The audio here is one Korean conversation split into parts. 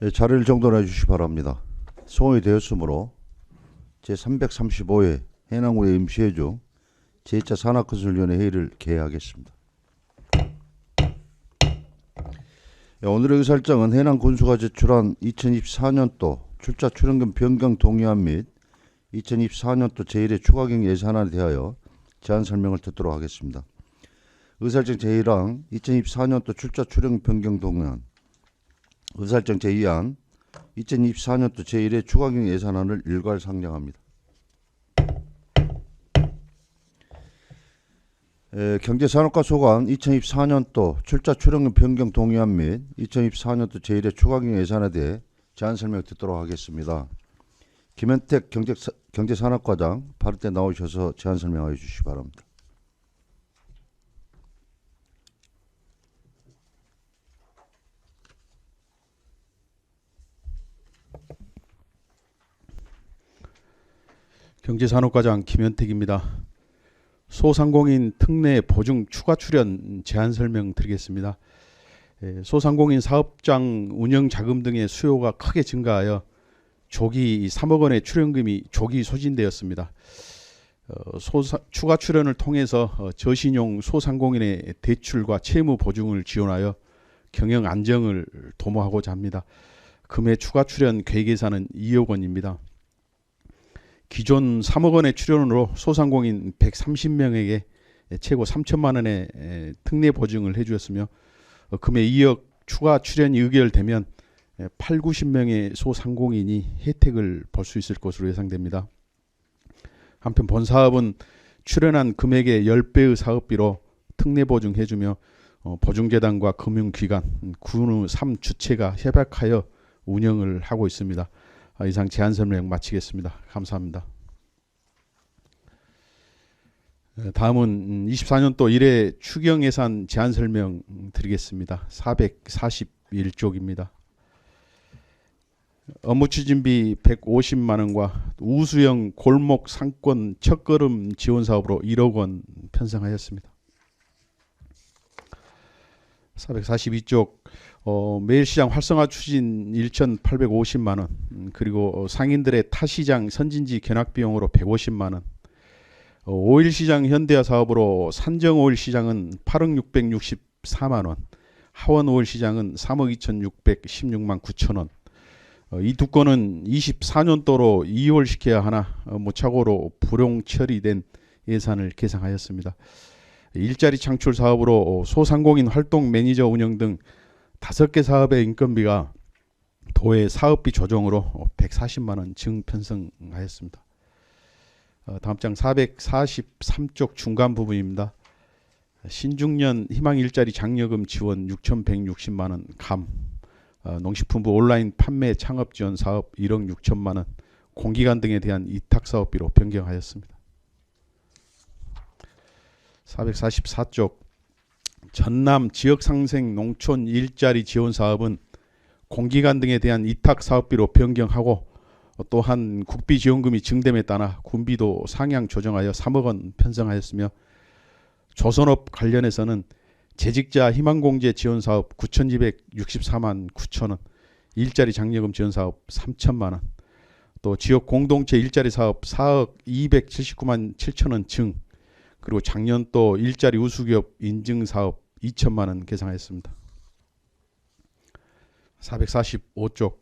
자리를 정돈해 주시기 바랍니다. 소원이 되었으므로 제335회 해남군의 임시회주 제2차 산하건설위원회 회의를 개회하겠습니다. 오늘의 의사일정은 해남군수가 제출한 2024년도 출자 출연금 변경 동의안 및 2024년도 제1회 추가경 예산안에 대하여 제안 설명을 듣도록 하겠습니다. 의사일정 제1항 2024년도 출자 출연금 변경 동의안, 의사일정 제2항 2024년도 제1회 추가경 예산안을 일괄 상정합니다. 경제산업과 소관 2024년도 출자 출연금 변경 동의안 및 2024년도 제1회 추가경 예산에 대해 제안 설명 듣도록 하겠습니다. 김현택 경제산업과장 발의때 나오셔서 제안 설명해 주시기 바랍니다. 경제산업과장 김현택입니다. 소상공인 특례 보증 추가 출연 제안 설명 드리겠습니다. 소상공인 사업장 운영 자금 등의 수요가 크게 증가하여 조기 3억 원의 출연금이 조기 소진되었습니다. 추가 출연을 통해서 저신용 소상공인의 대출과 채무 보증을 지원하여 경영 안정을 도모하고자 합니다. 금해 추가 출연 계획 예산은 2억 원입니다. 기존 3억 원의 출연으로 소상공인 130명에게 최고 3천만 원의 특례 보증을 해주었으며 금해 2억 추가 출연이 의결되면 8, 90명의 소상공인이 혜택을 볼 수 있을 것으로 예상됩니다. 한편 본 사업은 출연한 금액의 10배의 사업비로 특례 보증해주며 보증재단과 금융기관, 군의 3주체가 협약하여 운영을 하고 있습니다. 이상 제안 설명 마치겠습니다. 감사합니다. 다음은 24년도 1회 추경 예산 제안 설명 드리겠습니다. 441쪽입니다. 업무 추진비 150만 원과 우수형 골목 상권 첫걸음 지원 사업으로 1억 원 편성하였습니다. 442쪽 매일시장 활성화 추진 1,850만 원, 그리고 상인들의 타시장 선진지 견학 비용으로 150만 원, 오일시장 현대화 사업으로 산정 오일시장은 8억 664만 원, 하원 오일시장은 3억 2,616만 9천 원. 이 두 건은 24년도로 이월시켜야 하나 무착오로 불용 처리된 예산을 계상하였습니다. 일자리 창출 사업으로 소상공인 활동 매니저 운영 등 5개 사업의 인건비가 도의 사업비 조정으로 140만 원 증 편성하였습니다. 다음 장 443쪽 중간 부분입니다. 신중년 희망 일자리 장려금 지원 6,160만 원 감, 농식품부 온라인 판매 창업 지원 사업 1억 6천만 원, 공기관 등에 대한 위탁 사업비로 변경하였습니다. 444쪽 전남 지역상생 농촌 일자리 지원 사업은 공기관 등에 대한 위탁 사업비로 변경하고 또한 국비 지원금이 증됨에 따라 군비도 상향 조정하여 3억 원 편성하였으며 조선업 관련해서는 재직자 희망공제 지원 사업 9,264만 9천 원, 일자리 장려금 지원 사업 3천만 원, 또 지역 공동체 일자리 사업 4억 279만 7천 원 증, 그리고 작년도 일자리 우수기업 인증사업 2천만 원 계상하였습니다. 445쪽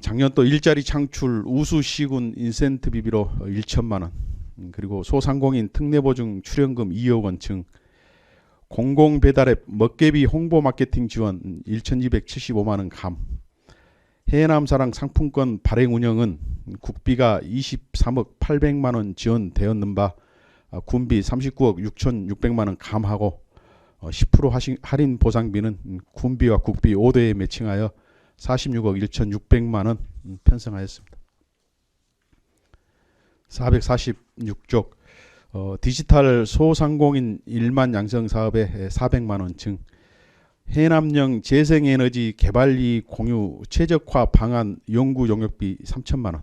작년도 일자리 창출 우수시군 인센티브비로 1천만 원, 그리고 소상공인 특례보증 출연금 2억 원 증, 공공배달앱 먹개비 홍보 마케팅 지원 1,275만 원 감, 해남사랑 상품권 발행 운영은 국비가 23억 800만 원 지원되었는 바 군비 39억 6,600만 원 감하고 10% 할인 보상비는 군비와 국비 5대에 매칭하여 46억 1,600만 원 편성하였습니다. 446쪽 디지털 소상공인 1만 양성 사업에 400만 원 증, 해남형 재생에너지 개발이익 공유 최적화 방안 연구 용역비 3천만 원,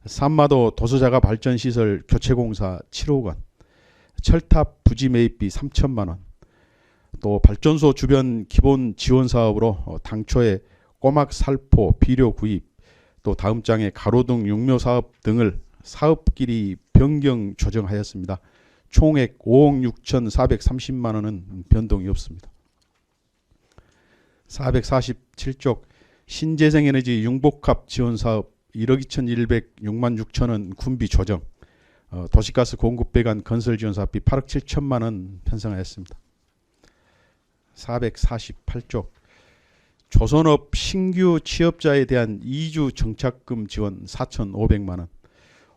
산마도 도서자가 발전시설 교체공사 7억 원, 철탑 부지 매입비 3천만 원, 또 발전소 주변 기본 지원 사업으로 당초에 꼬막 살포 비료 구입, 또 다음 장의 가로등 육묘 사업 등을 사업끼리 변경 조정하였습니다. 총액 5억 6,430만 원은 변동이 없습니다. 447쪽 신재생에너지 융복합 지원사업 1억 2,106만 6천 원 군비 조정, 도시가스 공급 배관 건설 지원 사업비 8억 7천만 원 편성하였습니다. 448쪽 조선업 신규 취업자에 대한 2주 정착금 지원 4,500만 원,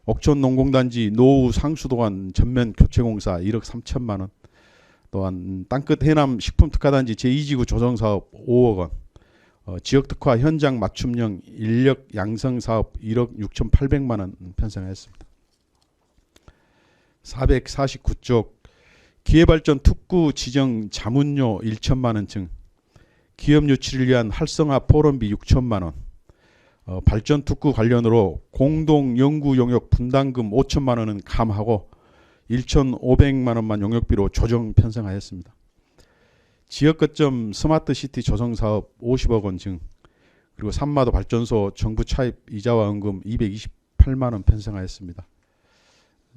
옥천농공단지 노후 상수도관 전면 교체공사 1억 3천만 원, 또한 땅끝 해남 식품특화단지 제2지구 조성사업 5억 원, 지역특화 현장 맞춤형 인력 양성 사업 1억 6,800만 원 편성하였습니다. 449쪽 기회발전 특구 지정 자문료 1천만 원 증, 기업 유치를 위한 활성화 포럼비 6천만 원, 발전 특구 관련으로 공동 연구 용역 분담금 5천만 원은 감하고 1,500만 원만 용역비로 조정 편성하였습니다. 지역 거점 스마트 시티 조성 사업 50억 원 증, 그리고 산마도 발전소 정부 차입 이자와 원금 228만 원 편성하였습니다.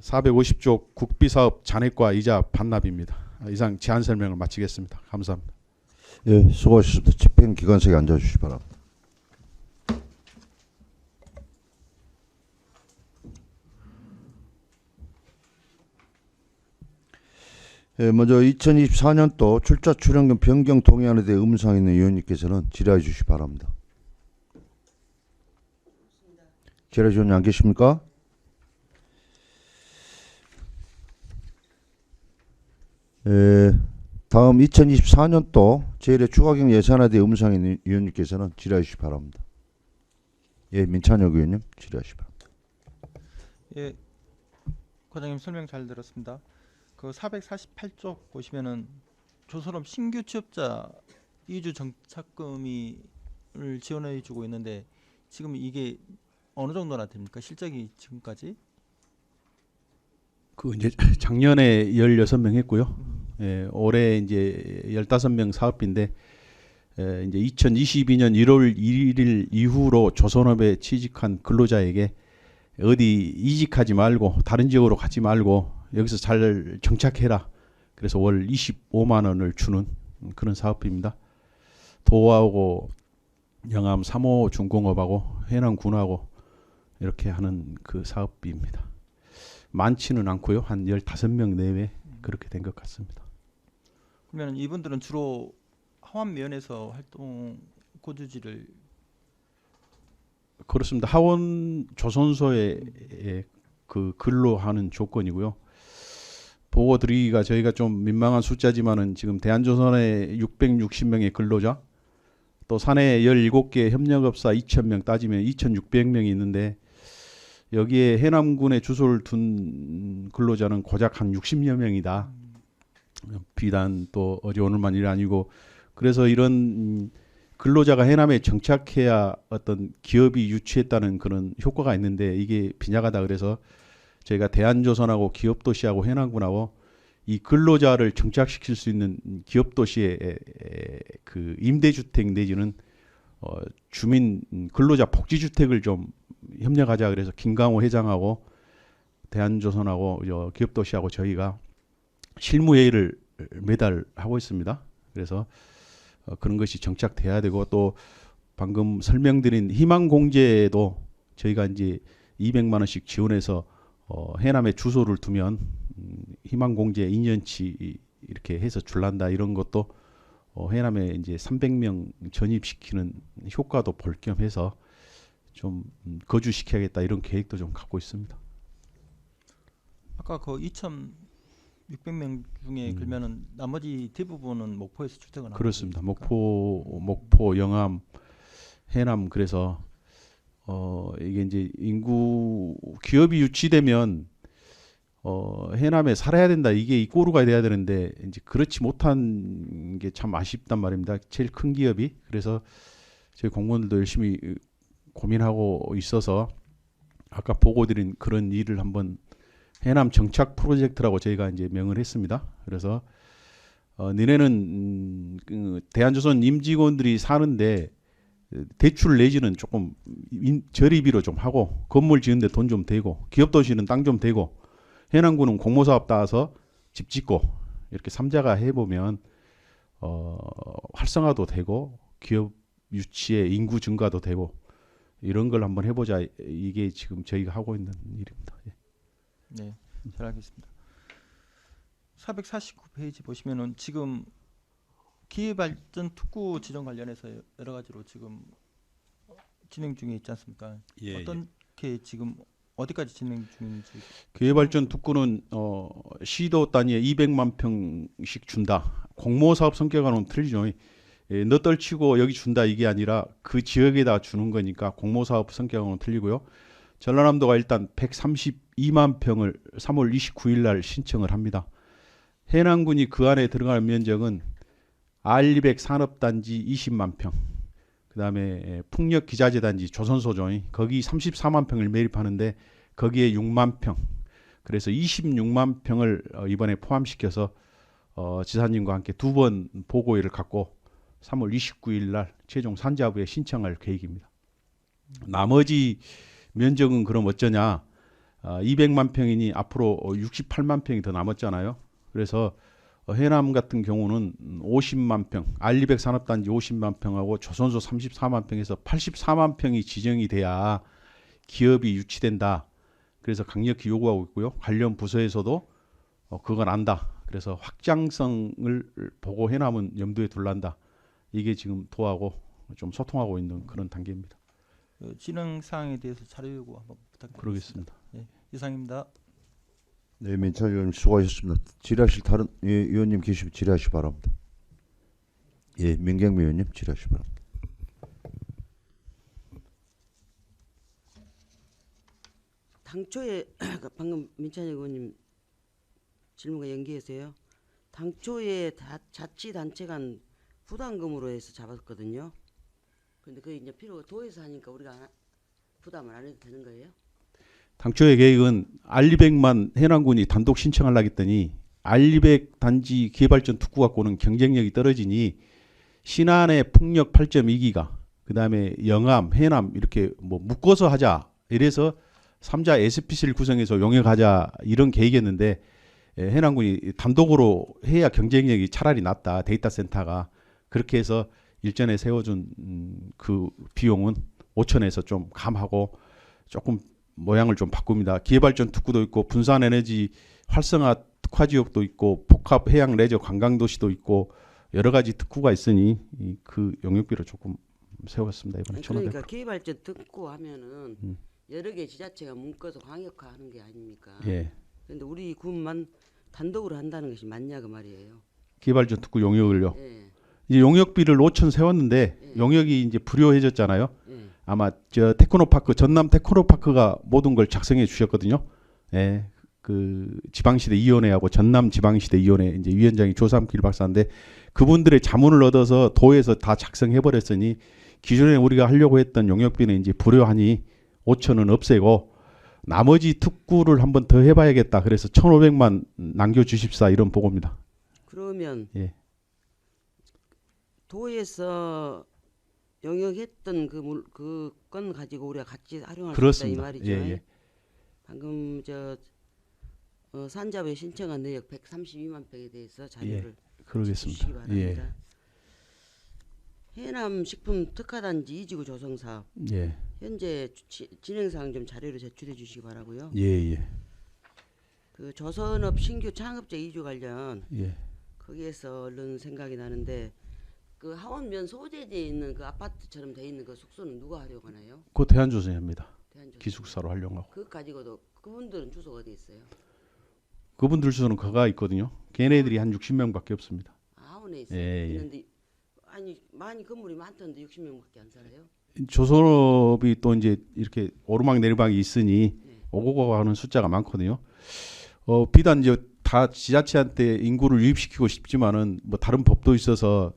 450조 국비 사업 잔액과 이자 반납입니다. 이상 제안 설명을 마치겠습니다. 감사합니다. 예, 수고하셨습니다. 집행기관석에 앉아주시기 바랍니다. 예, 먼저 2024년도 출자 출연금 변경 동의안에 대해 의문사항 있는 위원님께서는 질의해 주시기 바랍니다. 질의해 주원님 안 계십니까? 예, 다음 2024년도 제1회 추가경 예산에 대해 의문사항 있는 위원님께서는 질의해 주시기 바랍니다. 예, 민찬혁 의원님 질의하시기 바랍니다. 예, 과장님 설명 잘 들었습니다. 그 448쪽 보시면은 조선업 신규 취업자 2주 정착금을 지원해 주고 있는데 지금 이게 어느 정도나 됩니까? 실적이 지금까지? 그 이제 작년에 16명 했고요. 예, 올해 이제 15명 사업비인데 이제 2022년 1월 1일 이후로 조선업에 취직한 근로자에게 어디 이직하지 말고 다른 지역으로 가지 말고 여기서 잘 정착해라. 그래서 월 25만 원을 주는 그런 사업비입니다. 도하고 영암 3호 중공업하고 해남군하고 이렇게 하는 그 사업비입니다. 많지는 않고요. 한 15명 내외 그렇게 된 것 같습니다. 그러면 이분들은 주로 하원면에서 활동 고주지를 그렇습니다. 하원 조선소에 그 근로하는 조건이고요. 보고 드리기가 저희가 좀 민망한 숫자지만은 지금 대한조선의 660명의 근로자, 또 사내 17개 협력업사 2,000명 따지면 2,600명이 있는데 여기에 해남군에 주소를 둔 근로자는 고작 한 60여 명이다. 비단 또 어제 오늘만 일이 아니고, 그래서 이런 근로자가 해남에 정착해야 어떤 기업이 유치했다는 그런 효과가 있는데 이게 빈약하다. 그래서 저희가 대한조선하고 기업도시하고 해남군하고 이 근로자를 정착시킬 수 있는 기업도시의 그 임대주택 내지는 주민 근로자 복지주택을 좀 협력하자. 그래서 김강호 회장하고 대한조선하고 기업도시하고 저희가 실무회의를 매달 하고 있습니다. 그래서 그런 것이 정착돼야 되고, 또 방금 설명드린 희망공제도 저희가 이제 200만 원씩 지원해서 해남에 주소를 두면 희망공제 2년치 이렇게 해서 줄란다. 이런 것도 해남에 이제 300명 전입시키는 효과도 볼 겸해서 좀 거주시켜야겠다. 이런 계획도 좀 갖고 있습니다. 아까 그 2,600명 중에 그러면은 나머지 대부분은 목포에서 출퇴근하는 그렇습니다. 겁니까? 목포, 영암, 해남. 그래서 이게 이제 인구 기업이 유치되면 해남에 살아야 된다. 이게 이 꼬루가 돼야 되는데 이제 그렇지 못한 게 참 아쉽단 말입니다. 제일 큰 기업이. 그래서 저희 공무원들도 열심히 고민하고 있어서 아까 보고드린 그런 일을 한번 해남 정착 프로젝트라고 저희가 이제 명을 했습니다. 그래서 니네는 대한조선 임직원들이 사는데 대출 내지는 조금 저리비로 좀 하고 건물 지는데 돈 좀 대고 기업 도시는 땅 좀 대고 해남군은 공모사업 따서 집 짓고 이렇게 삼자가 해보면 활성화도 되고 기업 유치에 인구 증가도 되고 이런 걸 한번 해보자. 이게 지금 저희가 하고 있는 일입니다. 예. 네, 잘 알겠습니다. 449페이지 보시면은 지금 기회발전 특구 지정 관련해서 여러 가지로 지금 진행 중에 있지 않습니까? 어떻게 지금 어디까지 진행 중인지. 기회발전 특구는 시도 단위에 200만 평씩 준다. 공모사업 성격과는 틀리죠. 너 떨치고 여기 준다 이게 아니라 그 지역에다 주는 거니까 공모사업 성격과는 틀리고요. 전라남도가 일단 132만 평을 3월 29일 날 신청을 합니다. 해남군이 그 안에 들어갈 면적은 R200 산업단지 20만 평, 그 다음에 풍력 기자재 단지 조선소죠. 거기 34만 평을 매입하는데 거기에 6만 평, 그래서 26만 평을 이번에 포함시켜서 지사님과 함께 두 번 보고회를 갖고 3월 29일 날 최종 산자부에 신청할 계획입니다. 나머지 면적은 그럼 어쩌냐? 200만 평이니 앞으로 68만 평이 더 남았잖아요. 그래서 해남 같은 경우는 50만 평, R200 산업단지 50만 평하고 조선소 34만 평에서 84만 평이 지정이 돼야 기업이 유치된다. 그래서 강력히 요구하고 있고요. 관련 부서에서도 그건 안다. 그래서 확장성을 보고 해남은 염두에 둘란다. 이게 지금 도하고 좀 소통하고 있는 그런 단계입니다. 진행 사항에 대해서 자료 요구 한번 부탁드리겠습니다. 그러겠습니다. 네, 이상입니다. 네, 민찬 의원님 수고하셨습니다. 질의하실 다른 의원님 계시면 질의하시 바랍니다. 예, 민경미 의원님 질의하시 바랍니다. 당초에 방금 민찬희 의원님 질문과 연계해서요. 당초에 자치단체 간 부담금으로 해서 잡았거든요. 그런데 그게 이제 필요가 도에서 하니까 우리가 부담을 안 해도 되는 거예요? 당초의 계획은 R200만 해남군이 단독 신청하려고 했더니 R200 단지 기회발전 특구 갖고는 경쟁력이 떨어지니 신안의 풍력 8.2기가 그다음에 영암, 해남 이렇게 뭐 묶어서 하자. 이래서 3자 SPC를 구성해서 용역하자 이런 계획이었는데 해남군이 단독으로 해야 경쟁력이 차라리 낫다. 데이터 센터가 그렇게 해서 일전에 세워준 그 비용은 5천에서 좀 감하고 조금 모양을 좀 바꿉니다. 기회발전 특구도 있고 분산에너지 활성화 특화 지역도 있고 복합 해양 레저 관광도시도 있고 여러 가지 특구가 있으니 그 용역비를 조금 세웠습니다. 이번에 그러니까 기회발전 특구 하면은 여러 개 지자체가 묶어서 광역화하는 게 아닙니까? 예. 그런데 우리 군만 단독으로 한다는 것이 맞냐 그 말이에요. 기회발전 특구 용역을요. 예. 이제 용역비를 5천 세웠는데 예. 용역이 이제 불효해졌잖아요. 예. 아마 저 테크노파크 전남 테크노파크가 모든 걸 작성해 주셨거든요. 예. 그 지방시대 위원회하고 전남 지방시대 위원회 이제 위원장이 조삼길 박사인데 그분들의 자문을 얻어서 도에서 다 작성해 버렸으니 기존에 우리가 하려고 했던 용역비는 이제 불효하니 5천은 없애고 나머지 특구를 한번 더 해봐야겠다. 그래서 1,500만 남겨 주십사 이런 보고입니다. 그러면 예. 도에서 용역했던 그 건 가지고 우리가 같이 활용할 수 있다 이 그렇습니다. 말이죠. 예, 예. 방금 산자부에 신청한 내역 132만 평에 대해서 자료를 그러겠습니다. 주시기 바랍니다. 예. 해남 식품 특화단지 이지구 조성 사업 예. 현재 진행 사항 좀 자료를 제출해 주시기 바라고요. 예, 예. 그 조선업 신규 창업자 이주 관련 예. 거기에서 얼른 생각이 나는데 그 하원면 소재지에 있는 그 아파트처럼 돼 있는 그 숙소는 누가 하려고 하나요? 그 대한조선입니다. 대한조선. 기숙사로 활용하고. 그거 가지고도 그분들은 주소가 어디 있어요? 그분들 주소는 거가 있거든요. 걔네들이 한 60명밖에 없습니다. 하원에 있어요. 예, 예. 있는데 아니 많이 건물이 많던데 60명밖에 안 살아요? 조선업이 또 이제 이렇게 오르막 내리막이 있으니 네. 오고 가고 하는 숫자가 많거든요. 비단 이제 다 지자체한테 인구를 유입시키고 싶지만은 뭐 다른 법도 있어서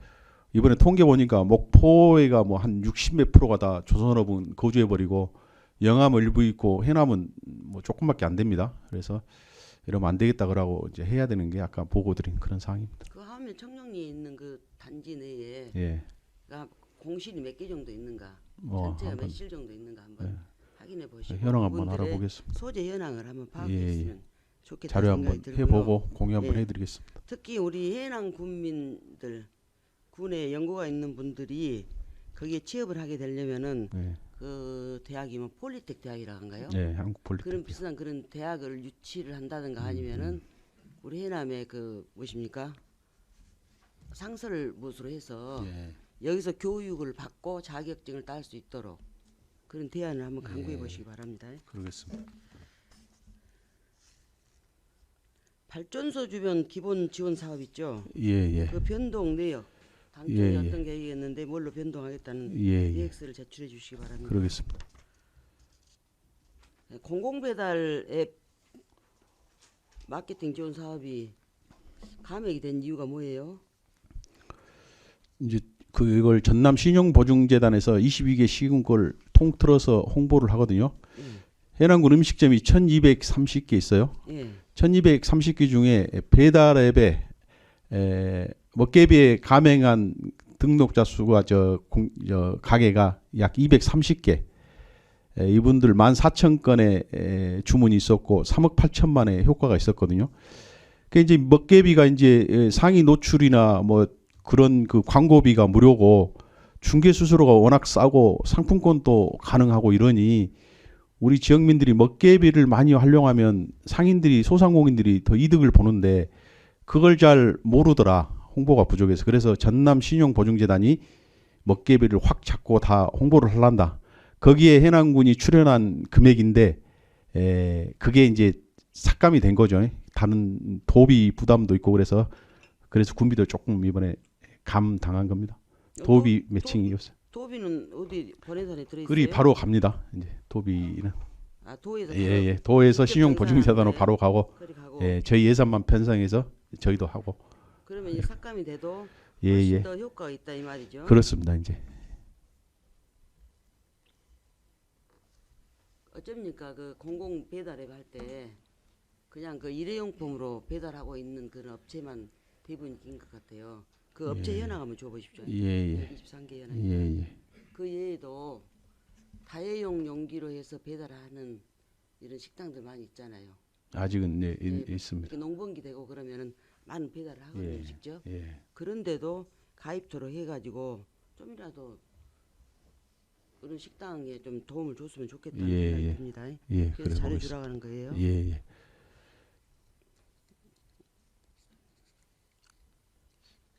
이번에 통계 보니까 목포에가 뭐 한 60몇 프로가 다 조선업은 거주해 버리고 영암 일부 있고 해남은 뭐 조금밖에 안 됩니다. 그래서 이러면 안 되겠다 그러고 이제 해야 되는 게 아까 보고 드린 그런 상황입니다. 그 하원 청량리에 있는 그 단지 내에 예. 공실이 몇 개 정도 있는가, 뭐 전체가 한번 몇실 정도 있는가 한번 네. 확인해 보시고 현황 한번 그분들의 알아보겠습니다. 소재 현황을 한번 예, 파악했으면 좋겠다 자료 생각이 한번 들고요. 해보고 공유 한번 예. 해드리겠습니다. 특히 우리 해남 군민들, 군에 연고가 있는 분들이 거기에 취업을 하게 되려면은 네, 그 대학이 뭐 폴리텍 대학이라 한가요? 네, 한국 폴리텍. 그런 비슷한 그런 대학을 유치를 한다든가 아니면은 우리 해남에 그 무엇입니까? 상설 무엇으로 해서 예. 여기서 교육을 받고 자격증을 딸 수 있도록 그런 대안을 한번 강구해 예. 보시기 바랍니다. 그러겠습니다. 발전소 주변 기본 지원 사업 있죠? 예, 예, 그 변동 내역 당초에 예, 예. 어떤 계획이었는데 뭘로 변동하겠다는 예, 예. 계획서를 제출해 주시기 바랍니다. 그러겠습니다. 공공배달 앱 마케팅 지원 사업이 감액이 된 이유가 뭐예요? 이제 그걸 전남 신용보증재단에서 22개 시군걸 통틀어서 홍보를 하거든요. 해남군 음식점이 1,230개 있어요. 예. 1,230개 중에 배달 앱에 먹개비에 가맹한 등록자 수가 저 가게가 약 230개. 이분들 14,000건의 주문이 있었고 3억 8천만의 효과가 있었거든요. 그 이제 먹개비가 이제 상위 노출이나 뭐 그런 그 광고비가 무료고 중개 수수료가 워낙 싸고 상품권도 가능하고 이러니 우리 지역민들이 먹개비를 많이 활용하면 상인들이 소상공인들이 더 이득을 보는데 그걸 잘 모르더라. 홍보가 부족해서. 그래서 전남 신용보증재단이 먹개비를 확 잡고 다 홍보를 하란다. 거기에 해남군이 출연한 금액인데 그게 이제 삭감이 된 거죠. 다른 도비 부담도 있고 그래서 군비도 조금 이번에 감당한 겁니다. 도비 매칭이었어요. 도비는 어디 번외산에 들어 있어요? 그리 바로 갑니다. 이제 도비는 아 도에서 예. 도에서 직접 신용보증재단으로 전산하는데 바로 가고 그리 가고 예, 저희 예산만 편성해서 저희도 하고 그러면 이제 삭감이 돼도 예, 훨씬 예. 더 효과가 있다 이 말이죠. 그렇습니다. 이제 어쩝니까 그 공공 배달앱 할 때 그냥 그 일회용품으로 배달하고 있는 그런 업체만 대부분인 것 같아요. 그 업체 현황 한번 줘보십시오. 예. 123개 현황. 예. 그 외에도 다회용 용기로 해서 배달하는 이런 식당들 많이 있잖아요. 아직은 네, 예, 있습니다. 이렇게 농번기 되고 그러면은 많은 배달을 하거든요, 예. 직접. 예. 그런데도 가입처로 해가지고 좀이라도 그런 식당에 좀 도움을 줬으면 좋겠다는 예, 생각이 예. 듭니다. 예. 그래서 그래 잘해 보겠습니다. 주라고 하는 거예요. 예.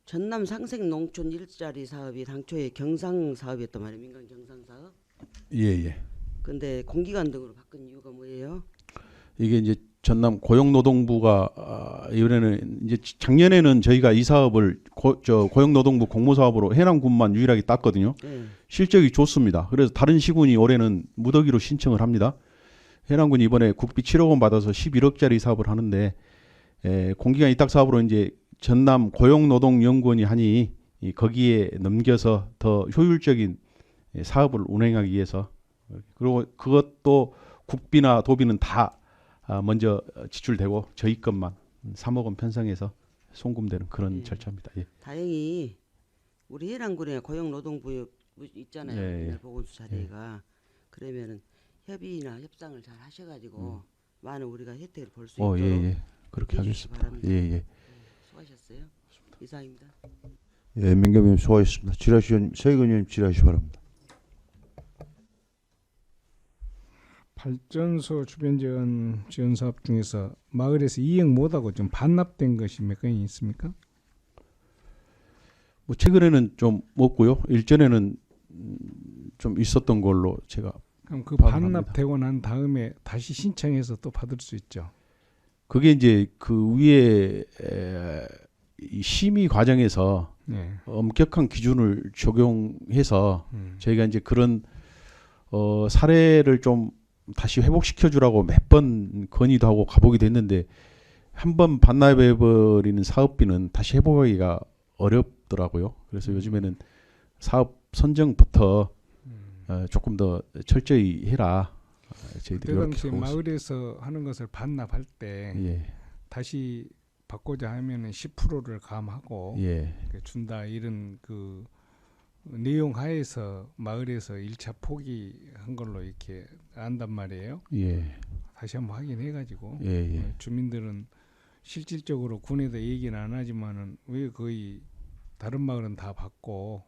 전남 상생 농촌 일자리 사업이 당초에 경상 사업이었단 말이에요. 민간 경상 사업. 예. 근데 공기관 등으로 바꾼 이유가 뭐예요? 이게 이제 전남 고용노동부가 이번에는 이제 작년에는 저희가 이 사업을 고용노동부 공모사업으로 해남군만 유일하게 땄거든요. 예. 실적이 좋습니다. 그래서 다른 시군이 올해는 무더기로 신청을 합니다. 해남군이 이번에 국비 7억 원 받아서 11억짜리 사업을 하는데 공기관 이탁 사업으로 이제 전남 고용노동연구원이 하니 거기에 넘겨서 더 효율적인 사업을 운행하기 위해서 그리고 그것도 국비나 도비는 다 먼저 지출되고 저희 것만 3억 원 편성해서 송금되는 그런 예. 절차입니다. 예. 다행히 우리 해남군에 고용노동부 있잖아요. 예, 예. 옛날 보건소 자리가 그러면은 협의나 협상을 잘 하셔가지고 많은 우리가 혜택을 볼 수 있도록 그렇게 해주시기 하겠습니다. 바랍니다. 예. 수고하셨어요. 이상입니다. 예, 민경님 수고하셨습니다. 지라시 의원님, 세익 의원님 지라시 바랍니다. 발전소 주변 지원 사업 중에서 마을에서 이행 못하고 좀 반납된 것이 몇 건이 있습니까? 뭐 최근에는 좀 없고요. 일전에는 좀 있었던 걸로 제가 그럼 그 파악을 반납되고 난 다음에 다시 신청해서 또 받을 수 있죠. 그게 이제 그 위에 이 심의 과정에서 네. 엄격한 기준을 적용해서 저희가 이제 그런 사례를 좀 다시 회복시켜 주라고 몇 번 건의도 하고 가보기도 했는데 한 번 반납해 버리는 사업비는 다시 회복하기가 어렵더라고요. 그래서 요즘에는 사업 선정부터 조금 더 철저히 해라. 저희들이 그때 이렇게 당시 하고 있습니다. 마을에서 하는 것을 반납할 때 예. 다시 받고자 하면은 10%를 감하고 예. 준다 이런 그 내용 하에서 마을에서 1차 포기한 걸로 이렇게 안단 말이에요. 예. 다시 한번 확인해가지고 예, 예. 주민들은 실질적으로 군에다 얘기는 안 하지만은 왜 거의 다른 마을은 다 받고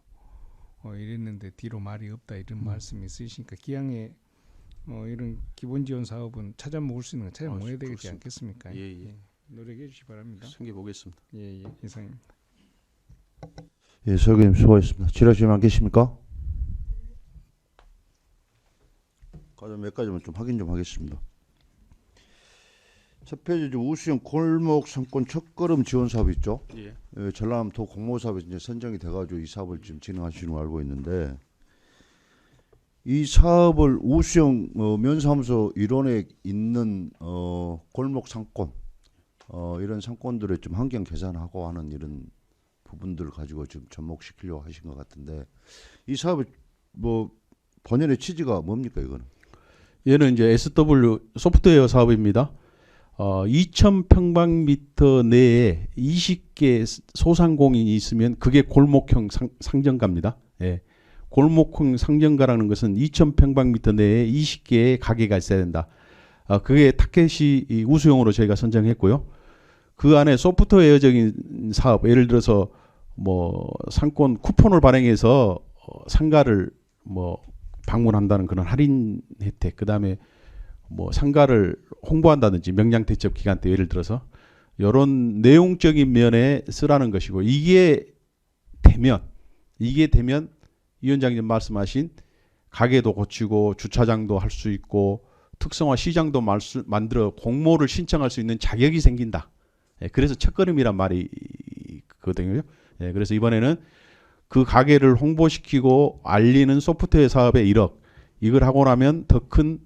이랬는데 뒤로 말이 없다 이런 말씀이 있으시니까 기왕에 이런 기본 지원 사업은 찾아 먹을 수 있는 거 찾아 먹어야 되겠지 그렇습니다. 않겠습니까? 예, 예. 노력해 주시기 바랍니다. 생겨 보겠습니다. 예, 이상입니다. 예, 설교님 수고하셨습니다. 질의하시면 안 계십니까? 가장 몇 가지만 좀 확인 좀 하겠습니다. 첫 페이지 우수형 골목 상권 첫걸음 지원 사업 있죠? 예. 전남 도 공모 사업에 이제 선정이 돼가지고 이 사업을 지금 진행하시는 걸 알고 있는데 이 사업을 우수형 면사무소 일원에 있는 골목 상권 이런 상권들을 좀 환경 개선하고 하는 이런 부분들을 가지고 지금 접목시키려고 하신 것 같은데 이 사업의 뭐 본연의 취지가 뭡니까 이거는? 얘는 이제 SW 소프트웨어 사업입니다. 2,000평방미터 내에 20개 소상공인이 있으면 그게 골목형 상점가입니다. 예. 골목형 상점가라는 것은 2,000평방미터 내에 20개의 가게가 있어야 된다. 그게 타켓이 우수형으로 저희가 선정했고요. 그 안에 소프트웨어적인 사업, 예를 들어서 뭐 상권 쿠폰을 발행해서 상가를 뭐 방문한다는 그런 할인 혜택, 그 다음에 뭐 상가를 홍보한다든지 명량 대첩 기간 때 예를 들어서 이런 내용적인 면에 쓰라는 것이고 이게 되면 위원장님 말씀하신 가게도 고치고 주차장도 할 수 있고 특성화 시장도 만들어 공모를 신청할 수 있는 자격이 생긴다. 예, 그래서 첫걸음이란 말이 거든요. 예, 그래서 이번에는 그 가게를 홍보시키고 알리는 소프트웨어 사업에 1억 이걸 하고 나면 더 큰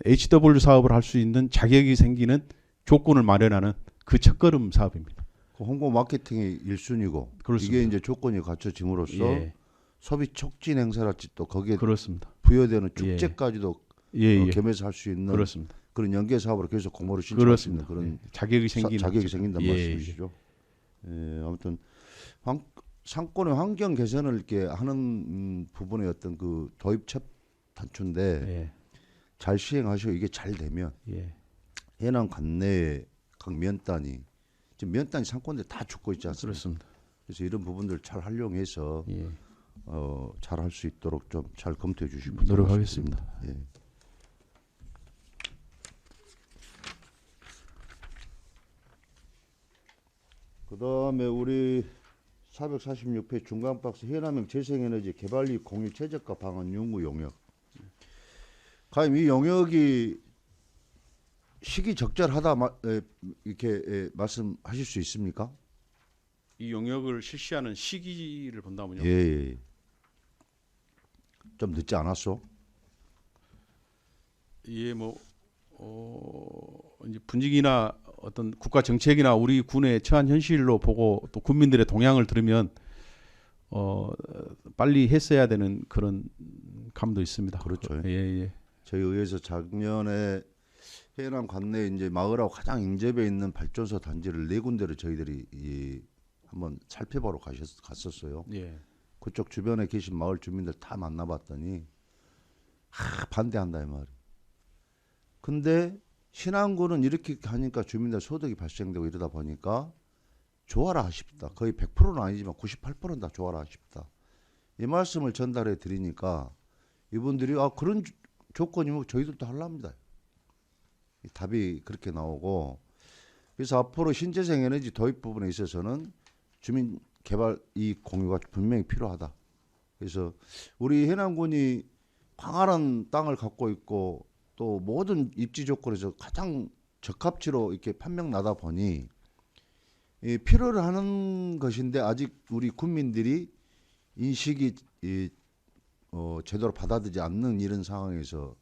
HW 사업을 할 수 있는 자격이 생기는 조건을 마련하는 그 첫걸음 사업입니다. 그 홍보 마케팅이 1순위고 그렇습니다. 이게 이제 조건이 갖춰짐으로써 예, 소비 촉진 행사랄지 또 거기에 그렇습니다. 부여되는 축제까지도 예, 겸해서 할 수 있는 그렇습니다. 그런 연계 사업으로 계속 공모를 신청할 수 있는 그렇습니다. 그런 예, 자격이 생기는 자격이 생긴다는 예, 말씀이시죠. 예, 아무튼 상권의 환경 개선을 이렇게 하는 부분의 어떤 그 도입 첫 단추인데 예, 잘 시행하시고 이게 잘 되면 예, 해남 관내의 각 면단이 지금 면단이 상권들 다 죽고 있지 않습니까? 그렇습니다. 그래서 이런 부분들 잘 활용해서 예, 잘 할 수 있도록 좀 잘 검토해 주시면 노력하겠습니다. 예. 그다음에 우리 446페이지 중간 박스 해남형 재생에너지 개발리 공유 최저가 방안 연구 용역. 과연 이 용역이 시기 적절하다 이렇게 말씀하실 수 있습니까? 이 용역을 실시하는 시기를 본다면요. 예. 좀 늦지 않았어? 예, 뭐 이제 분위기나 어떤 국가 정책이나 우리 군의 처한 현실로 보고 또 국민들의 동향을 들으면 빨리 했어야 되는 그런 감도 있습니다. 그렇죠. 예, 예. 저희 의회에서 작년에 해남 관내 이제 마을하고 가장 인접해 있는 발전소 단지를 4군데를 저희들이 한번 살펴보러 갔었어요. 예. 그쪽 주변에 계신 마을 주민들 다 만나봤더니 반대한다 이 말이. 근데 신안군은 이렇게 하니까 주민들 소득이 발생되고 이러다 보니까 좋아라 싶다. 거의 100%는 아니지만 98%는 다 좋아라 싶다. 이 말씀을 전달해 드리니까 이분들이 그런 조건이면 저희들도 하려합니다. 답이 그렇게 나오고 그래서 앞으로 신재생 에너지 도입 부분에 있어서는 주민 개발 이 공유가 분명히 필요하다. 그래서 우리 해남군이 광활한 땅을 갖고 있고 또 모든 입지 조건에서 가장 적합지로 이렇게 판명 나다 보니 필요를 하는 것인데 아직 우리 국민들이 인식이 제대로 받아들이지 않는 이런 상황에서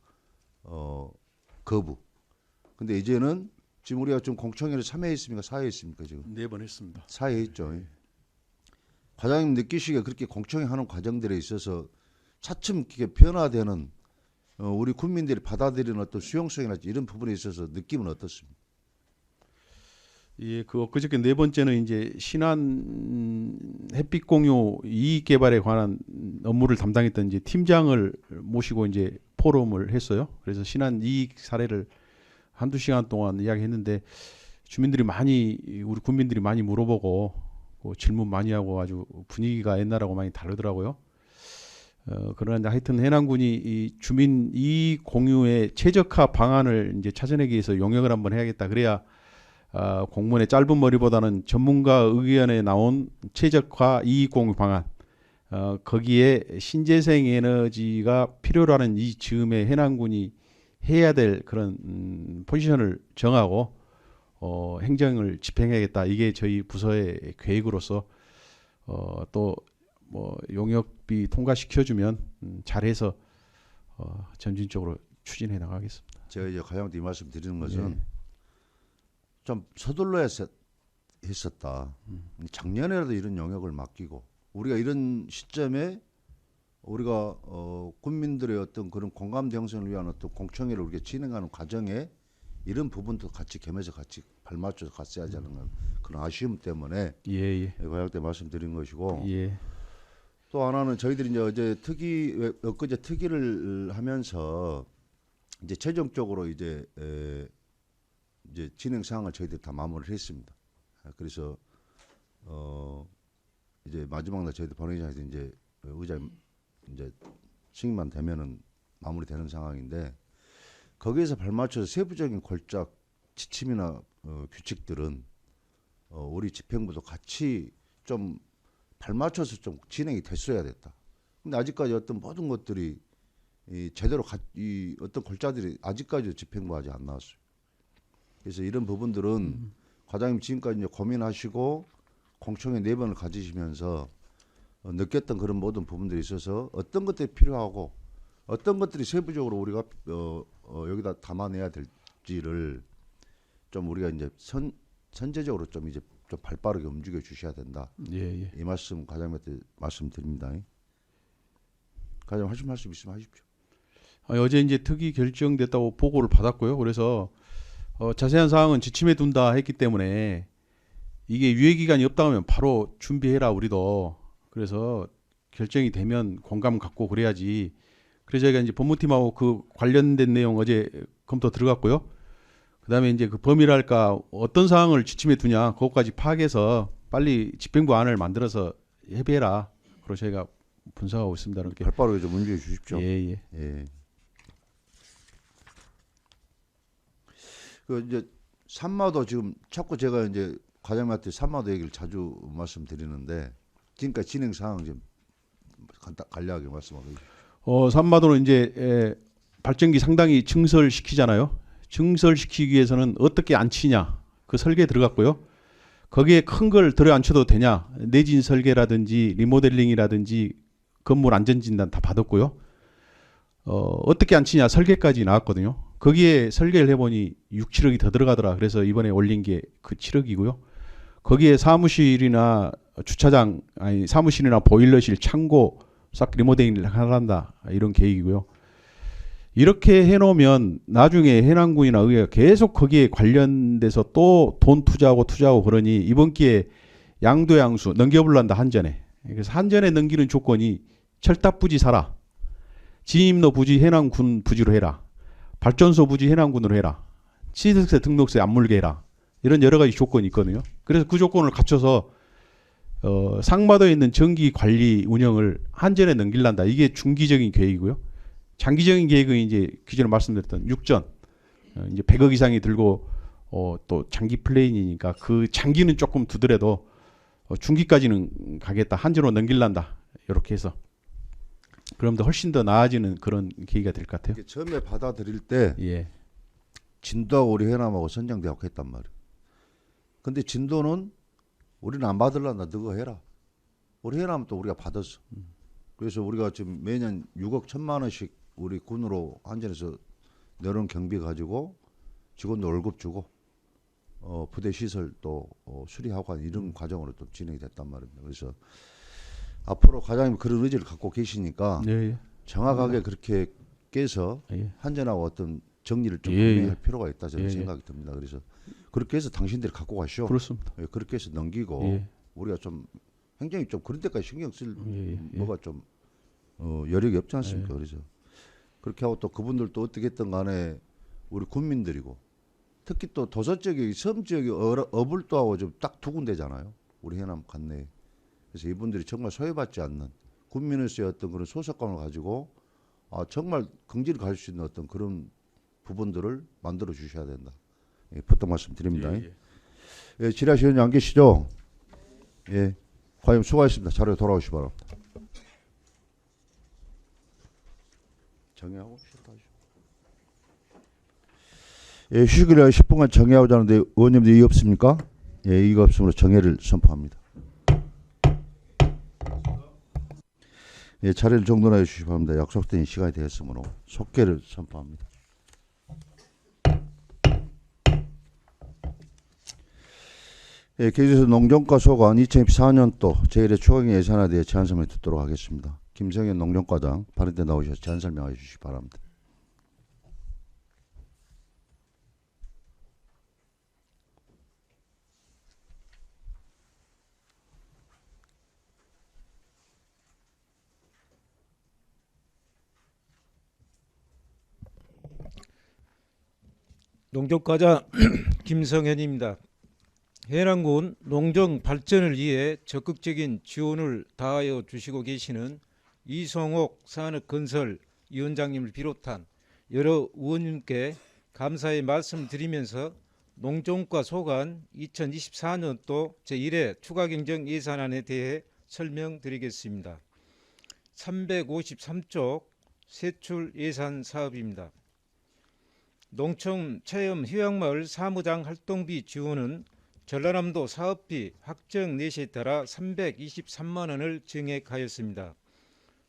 거부. 근데 이제는 지금 우리가 좀 공청회를 3회 했습니까? 4회 했습니까? 지금 4번 했습니다. 4회 했죠. 과장님 느끼시기에 그렇게 공청회 하는 과정들에 있어서 차츰 이렇게 변화되는 우리 국민들이 받아들이는 어떤 수용성이나 이런 부분에 있어서 느낌은 어떻습니까? 예, 그 엊그저께 네 번째는 이제 신안 햇빛 공유 이익 개발에 관한 업무를 담당했던 이제 팀장을 모시고 이제 포럼을 했어요. 그래서 신안 이익 사례를 한두 시간 동안 이야기했는데 주민들이 많이 우리 국민들이 많이 물어보고 질문 많이 하고 아주 분위기가 옛날하고 많이 다르더라고요. 그러나 하여튼 해남군이 이 주민 이익 공유의 최적화 방안을 이제 찾아내기 위해서 용역을 한번 해야겠다. 그래야 공무원의 짧은 머리보다는 전문가 의견에 나온 최적화 이익 공유 방안, 거기에 신재생 에너지가 필요로 하는 이 즈음에 해남군이 해야 될 그런 포지션을 정하고 행정을 집행해야겠다. 이게 저희 부서의 계획으로서 또 뭐 용역비 통과시켜주면 잘해서 점진적으로 추진해 나가겠습니다. 제가 이제 과장한테 이 말씀 드리는 것은 예. 좀 서둘러야 했었다. 작년에라도 이런 영역을 맡기고 우리가 이런 시점에 우리가 국민들의 어떤 그런 공감대 형성을 위한 어떤 공청회를 우리가 진행하는 과정에 이런 부분도 같이 겸해서 같이 발맞춰서 갔어야 하는 그런 아쉬움 때문에 예. 과장 때 말씀드린 것이고 예. 또 하나는 저희들이 이제 엊그제 특위를 하면서 이제 최종적으로 이제 진행 사항을 저희들이 다 마무리를 했습니다. 그래서 이제 마지막 날 저희들 본회의장에서 이제 의장 이제 승인만 되면은 마무리되는 상황인데 거기에서 발맞춰서 세부적인 골작 지침이나 규칙들은 우리 집행부도 같이 좀 발맞춰서 좀 진행이 됐어야 됐다. 근데 아직까지 어떤 모든 것들이 제대로 이 어떤 골자들이 아직까지 집행부하지 안 나왔어요. 그래서 이런 부분들은 과장님 지금까지 이제 고민하시고 공청회 4번을 가지시면서 느꼈던 그런 모든 부분들이 있어서 어떤 것들이 필요하고 어떤 것들이 세부적으로 우리가 여기다 담아내야 될지를 좀 우리가 이제 선제적으로 좀 이제 좀 발빠르게 움직여 주셔야 된다. 예. 이 말씀 과장님한테 말씀드립니다. 과장님 하실 말씀 있으면 하십시오. 어제 이제 특위 결정됐다고 보고를 받았고요. 그래서 자세한 사항은 지침에 둔다 했기 때문에 이게 유예 기간이 없다 하면 바로 준비해라 우리도. 그래서 결정이 되면 공감 갖고 그래야지. 그래서 저희가 이제 법무팀하고 그 관련된 내용 어제 검토 들어갔고요. 그다음에 이제 그 범위랄까 어떤 사항을 지침에 두냐 그것까지 파악해서 빨리 집행부 안을 만들어서 협의해라. 그리고 저희가 분석하고 있습니다. 이렇게. 발빠르게 좀 움직여 주십시오. 예. 그 이제 산마도 지금 자꾸 제가 이제 과장님한테 산마도 얘기를 자주 말씀드리는데 지금까지 진행 상황 좀 간략하게 말씀하고 계십시오. 산마도는 이제 발전기 상당히 증설시키잖아요. 증설시키기 위해서는 어떻게 안 치냐 그 설계에 들어갔고요. 거기에 큰 걸 들어 앉혀도 되냐 내진 설계라든지 리모델링이라든지 건물 안전진단 다 받았고요. 어떻게 안 치냐 설계까지 나왔거든요. 거기에 설계를 해보니 6, 7억이 더 들어가더라. 그래서 이번에 올린 게 그 7억이고요. 거기에 사무실이나 주차장 아니 사무실이나 보일러실 창고 싹 리모델링을 하란다 이런 계획이고요. 이렇게 해놓으면 나중에 해남군이나 의회가 계속 거기에 관련돼서 또 돈 투자하고 그러니 이번 기회에 양도양수 넘겨불란다 한전에. 그래서 한전에 넘기는 조건이 철탑 부지 사라. 진입로 부지 해남군 부지로 해라. 발전소 부지 해남군으로 해라. 취득세 등록세 안 물게 해라. 이런 여러 가지 조건이 있거든요. 그래서 그 조건을 갖춰서 상마도에 있는 전기 관리 운영을 한전에 넘길란다. 이게 중기적인 계획이고요. 장기적인 계획은 이제 기존에 말씀드렸던 육전 이제 100억 이상이 들고 또 장기 플레인이니까 그 장기는 조금 두더라도 중기까지는 가겠다. 한전으로 넘길란다. 이렇게 해서 그럼 더 훨씬 더 나아지는 그런 계기가 될 것 같아요. 처음에 받아들일 때 예. 진도하고 우리 해남하고 선정대학 했단 말이에요. 근데 진도는 우리는 안 받을란다. 너가 해라. 우리 해남은 또 우리가 받았어. 그래서 우리가 지금 매년 6억 1천만 원씩 우리 군으로 한전에서 내려온 경비 가지고 직원들 월급 주고 부대 시설 또 수리하고 하는 이런 과정으로 또 진행이 됐단 말입니다. 그래서 앞으로 과장님 그런 의지를 갖고 계시니까 예. 정확하게 그렇게 깨서 예. 한전하고 어떤 정리를 좀 예, 분명히 할 예. 필요가 있다 저는 예, 예. 생각이 듭니다. 그래서 그렇게 해서 당신들이 갖고 가시오. 그렇습니다. 예, 그렇게 해서 넘기고 예. 우리가 좀 행정이 좀 그런 데까지 신경 쓸 예, 예. 뭐가 좀 여력이 없지 않습니까? 그래서 그렇게 하고 또 그분들도 어떻게 했든 간에 우리 국민들이고 특히 또 도서 지역이 섬 지역이 어불도하고 좀 딱 두 군데잖아요. 우리 해남 관내에. 그래서 이분들이 정말 소외받지 않는 국민으로서의 어떤 그런 소속감을 가지고 정말 긍지를 가질 수 있는 어떤 그런 부분들을 만들어 주셔야 된다. 예, 부탁 말씀드립니다. 예, 예. 예, 지라시원님 안 계시죠? 예, 과연 수고하셨습니다. 자료에 돌아오시기 바랍니다. 정리하고 시작하죠. 예, 휴식을 위하여 10분간 정회하고자 하는데 의원님들 이의 없습니까? 예, 이의 없으므로 정회를 선포합니다. 예, 자리를 정돈하여 주시기 바랍니다. 약속된 시간이 되었으므로 속개를 선포합니다. 예, 계속해서 농정과 소관 2024년도 제1회 추가경 예산에 대해 제안 설명 듣도록 하겠습니다. 김성현 농정과장 발언대 나오셔서 제안 설명해 주시기 바랍니다. 농정과장 김성현입니다. 해남군 농정 발전을 위해 적극적인 지원을 다하여 주시고 계시는 이성옥 산업건설 위원장님을 비롯한 여러 의원님께 감사의 말씀드리면서 농정과 소관 2024년도 제1회 추가경정 예산안에 대해 설명드리겠습니다. 353쪽 세출 예산 사업입니다. 농촌 체험 휴양마을 사무장 활동비 지원은 전라남도 사업비 확정 내시에 따라 323만 원을 증액하였습니다.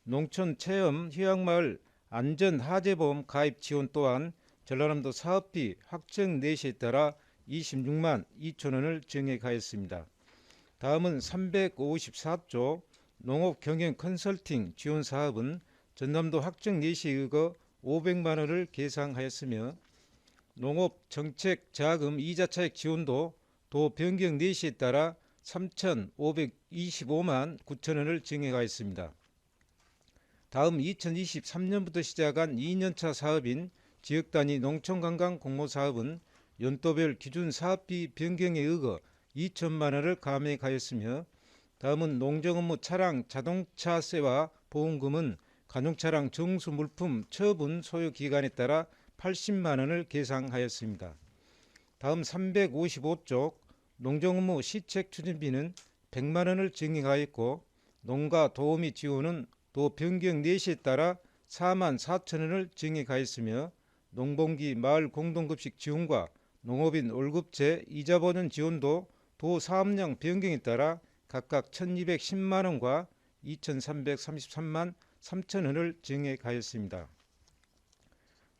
농촌 체험 휴양마을 안전하재보험 가입 지원 또한 전라남도 사업비 확정 내시에 따라 26만 2천 원을 증액하였습니다. 다음은 354조 농업경영 컨설팅 지원 사업은 전남도 확정 내시에 의거 500만 원을 계상하였으며 농업정책자금 이자차익 지원도 도 변경 내시에 따라 3,525만 9천 원을 증액하였습니다. 다음 2023년부터 시작한 2년차 사업인 지역단위 농촌관광 공모사업은 연도별 기준 사업비 변경에 의거 2천만 원을 감액하였으며 다음은 농정업무 차량 자동차세와 보험금은 관용차량 정수 물품 처분 소요 기간에 따라 80만 원을 계상하였습니다. 다음 355쪽 농정업무 시책 추진비는 100만 원을 증액하였고 농가 도우미 지원은 도 변경 내시에 따라 4만 4천 원을 증액하였으며 농번기 마을 공동급식 지원과 농업인 월급제 이자 보전 지원도 도 사업량 변경에 따라 각각 1,210만 원과 2,333만 3천 원을 증액하였습니다.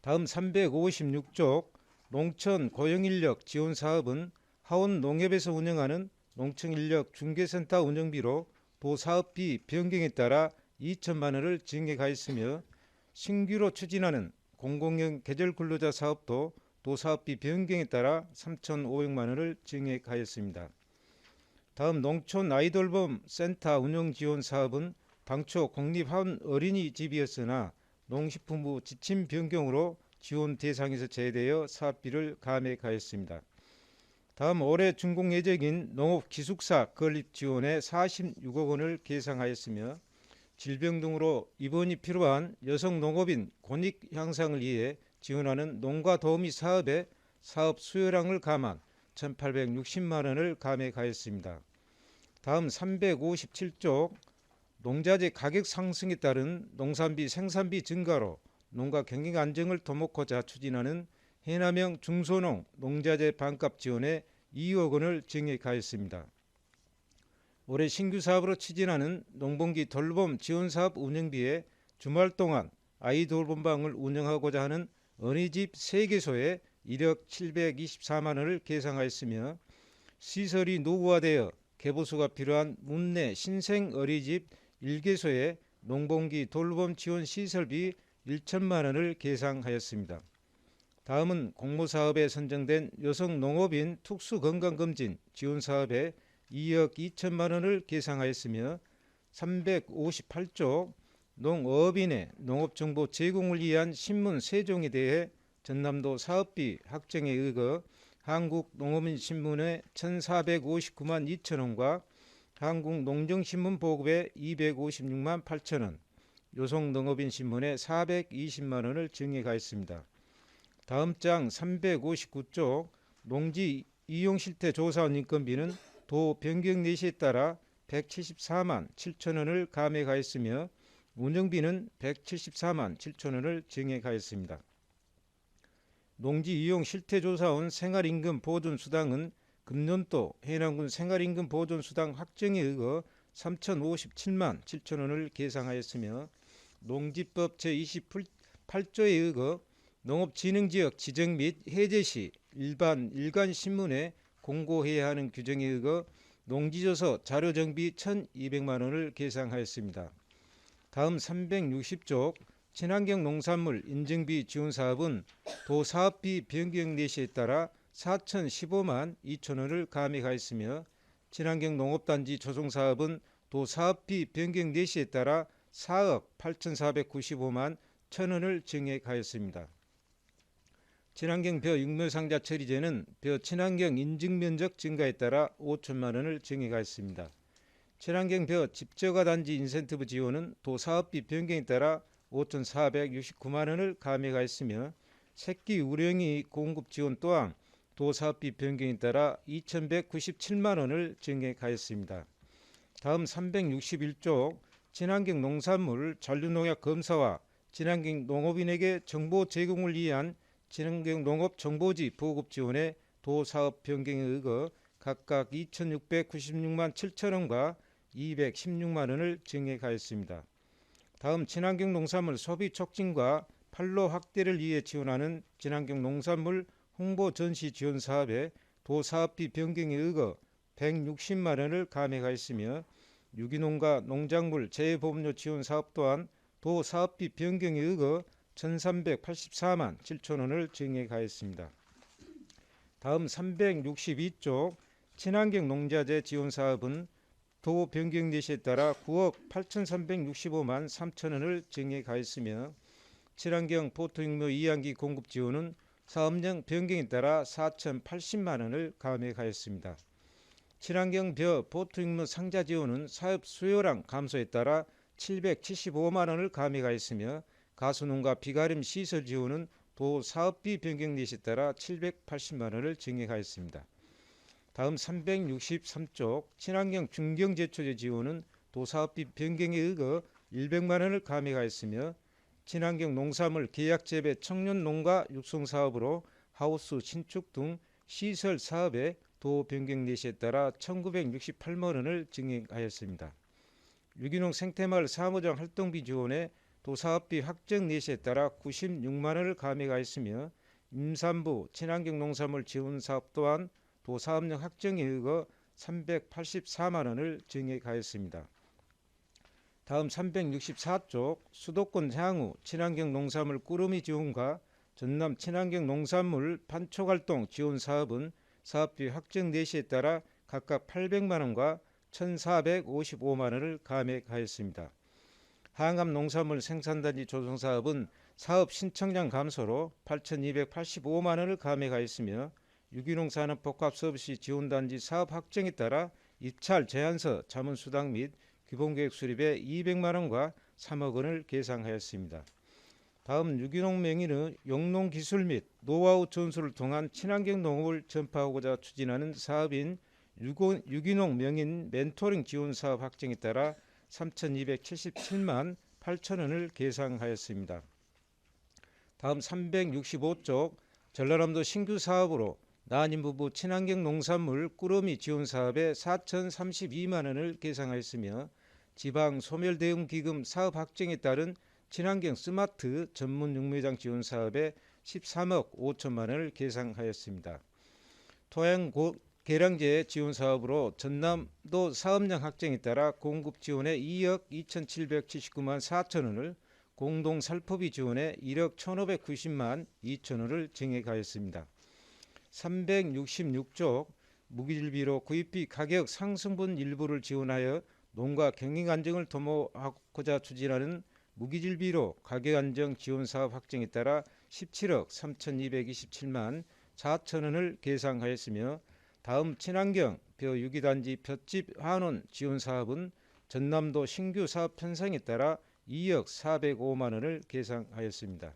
다음 356쪽 농촌 고용인력 지원 사업은 하원 농협에서 운영하는 농촌인력 중개센터 운영비로 도 사업비 변경에 따라 2천만 원을 증액하였으며 신규로 추진하는 공공형 계절근로자 사업도 도 사업비 변경에 따라 3,500만 원을 증액하였습니다. 다음 농촌 아이돌봄 센터 운영 지원 사업은 당초 공립한 어린이집이었으나 농식품부 지침 변경으로 지원 대상에서 제외되어 사업비를 감액하였습니다. 다음 올해 준공 예정인 농업기숙사 건립 지원에 46억 원을 계상하였으며 질병 등으로 입원이 필요한 여성 농업인 권익 향상을 위해 지원하는 농가 도우미 사업의 사업 수요량을 감안 1,860만 원을 감액하였습니다. 다음 357쪽 농자재 가격 상승에 따른 농산비 생산비 증가로 농가 경영 안정을 도모하고자 추진하는 해남형 중소농 농자재 반값 지원에 2억 원을 증액하였습니다. 올해 신규 사업으로 추진하는 농번기 돌봄 지원사업 운영비에 주말 동안 아이 돌봄방을 운영하고자 하는 어린이집 3개소에 1억 724만 원을 계상하였으며 시설이 노후화되어 개보수가 필요한 문내 신생 어린이집 1개소에 농번기 돌봄 지원 시설비 1천만 원을 계상하였습니다. 다음은 공모사업에 선정된 여성농업인 특수건강검진 지원사업에 2억 2천만 원을 계상하였으며 358쪽 농어업인의 농업정보 제공을 위한 신문 3종에 대해 전남도 사업비 확정에 의거 한국농업인신문에 1,459만 2천 원과 한국농정신문 보급에 256만 8천 원, 요성농업인신문에 420만 원을 증액하였습니다. 다음 장 359쪽 농지 이용실태 조사원 인건비는 도 변경 내시에 따라 174만 7천 원을 감액하였으며 운영비는 174만 7천 원을 증액하였습니다. 농지 이용 실태조사원 생활임금 보존수당은 금년도 해남군 생활임금 보존수당 확정에 의거 3,057만 7천 원을 계상하였으며 농지법 제28조에 의거 농업진흥지역 지정 및 해제 시 일간 신문에 공고해야 하는 규정에 의거 농지조서 자료정비 1,200만 원을 계상하였습니다. 다음 360쪽 친환경 농산물 인증비 지원사업은 도 사업비 변경 내시에 따라 4,015만 2천 원을 감액하였으며 친환경 농업단지 조성사업은 도 사업비 변경 내시에 따라 4억 8,495만 1천 원을 증액하였습니다. 친환경 벼 육묘상자 처리제는 벼 친환경 인증면적 증가에 따라 5천만 원을 증액하였습니다. 친환경 벼 집저가 단지 인센티브 지원은 도 사업비 변경에 따라 5,469만 원을 감액하였으며 새끼 우령이 공급 지원 또한 도 사업비 변경에 따라 2,197만 원을 증액하였습니다. 다음 361쪽 친환경 농산물 잔류농약 검사와 친환경 농업인에게 정보 제공을 위한 친환경 농업 정보지 보급 지원에 도 사업 변경에 의거 각각 2,696만 7천 원과 216만 원을 증액하였습니다. 다음 친환경 농산물 소비 촉진과 판로 확대를 위해 지원하는 친환경 농산물 홍보 전시 지원 사업에 도 사업비 변경에 의거 160만 원을 감액하였으며 유기농과 농작물 재배보험료 지원 사업 또한 도 사업비 변경에 의거 1,384만 7천 원을 증액하였습니다. 다음 362쪽 친환경 농자재 지원 사업은 도 변경 내시에 따라 9억 8,365만 3천 원을 증액하였으며 친환경 포토육묘 이양기 공급 지원은 사업령 변경에 따라 4,080만 원을 감액하였습니다. 친환경 벼 포토육묘 상자 지원은 사업 수요량 감소에 따라 775만 원을 감액하였으며 가수농가 비가림 시설 지원은 도 사업비 변경 내시에 따라 780만 원을 증액하였습니다. 다음 363쪽 친환경 중경제초제 지원은 도 사업비 변경에 의거 100만 원을 감액하였으며 친환경 농산물 계약재배 청년농가 육성사업으로 하우스 신축 등 시설 사업에 도 변경 내시에 따라 1,968만 원을 증액하였습니다. 유기농 생태마을 사무장 활동비 지원에 도 사업비 확정 내시에 따라 96만 원을 감액하였으며 임산부 친환경 농산물 지원 사업 또한 도 사업령 확정에 의거 384만 원을 증액하였습니다. 다음 364쪽 수도권 향후 친환경 농산물 꾸러미 지원과 전남 친환경 농산물 판촉활동 지원 사업은 사업비 확정 내시에 따라 각각 800만 원과 1,455만 원을 감액하였습니다. 항암 농산물 생산단지 조성 사업은 사업 신청량 감소로 8,285만 원을 감액하였으며 유기농 산업 복합 서비스 지원단지 사업 확정에 따라 입찰 제안서 자문수당 및 기본계획 수립에 200만 원과 3억 원을 계상하였습니다. 다음 유기농 명의의 영농기술 및 노하우 전수를 통한 친환경 농업을 전파하고자 추진하는 사업인 유기농 명인 멘토링 지원 사업 확정에 따라 3,277만 8천 원을 계상하였습니다. 다음 365쪽 전라남도 신규 사업으로 난임 부부 친환경 농산물 꾸러미 지원 사업에 4,032만 원을 계상하였으며 지방 소멸 대응 기금 사업 확정에 따른 친환경 스마트 전문 육묘장 지원 사업에 13억 5천만 원을 계상하였습니다. 토양 계량제 지원 사업으로 전남도 사업량 확정에 따라 공급 지원에 2억 2,779만 4천 원을 공동살포비 지원에 1억 1,590만 2천 원을 증액하였습니다. 366쪽 무기질비로 구입비 가격 상승분 일부를 지원하여 농가 경영 안정을 도모하고자 추진하는 무기질비로 가격 안정 지원 사업 확정에 따라 17억 3,227만 4천 원을 계상하였으며 다음 친환경 벼 유기단지 볏짚 한원 지원 사업은 전남도 신규 사업 편성에 따라 2억 405만 원을 계상하였습니다.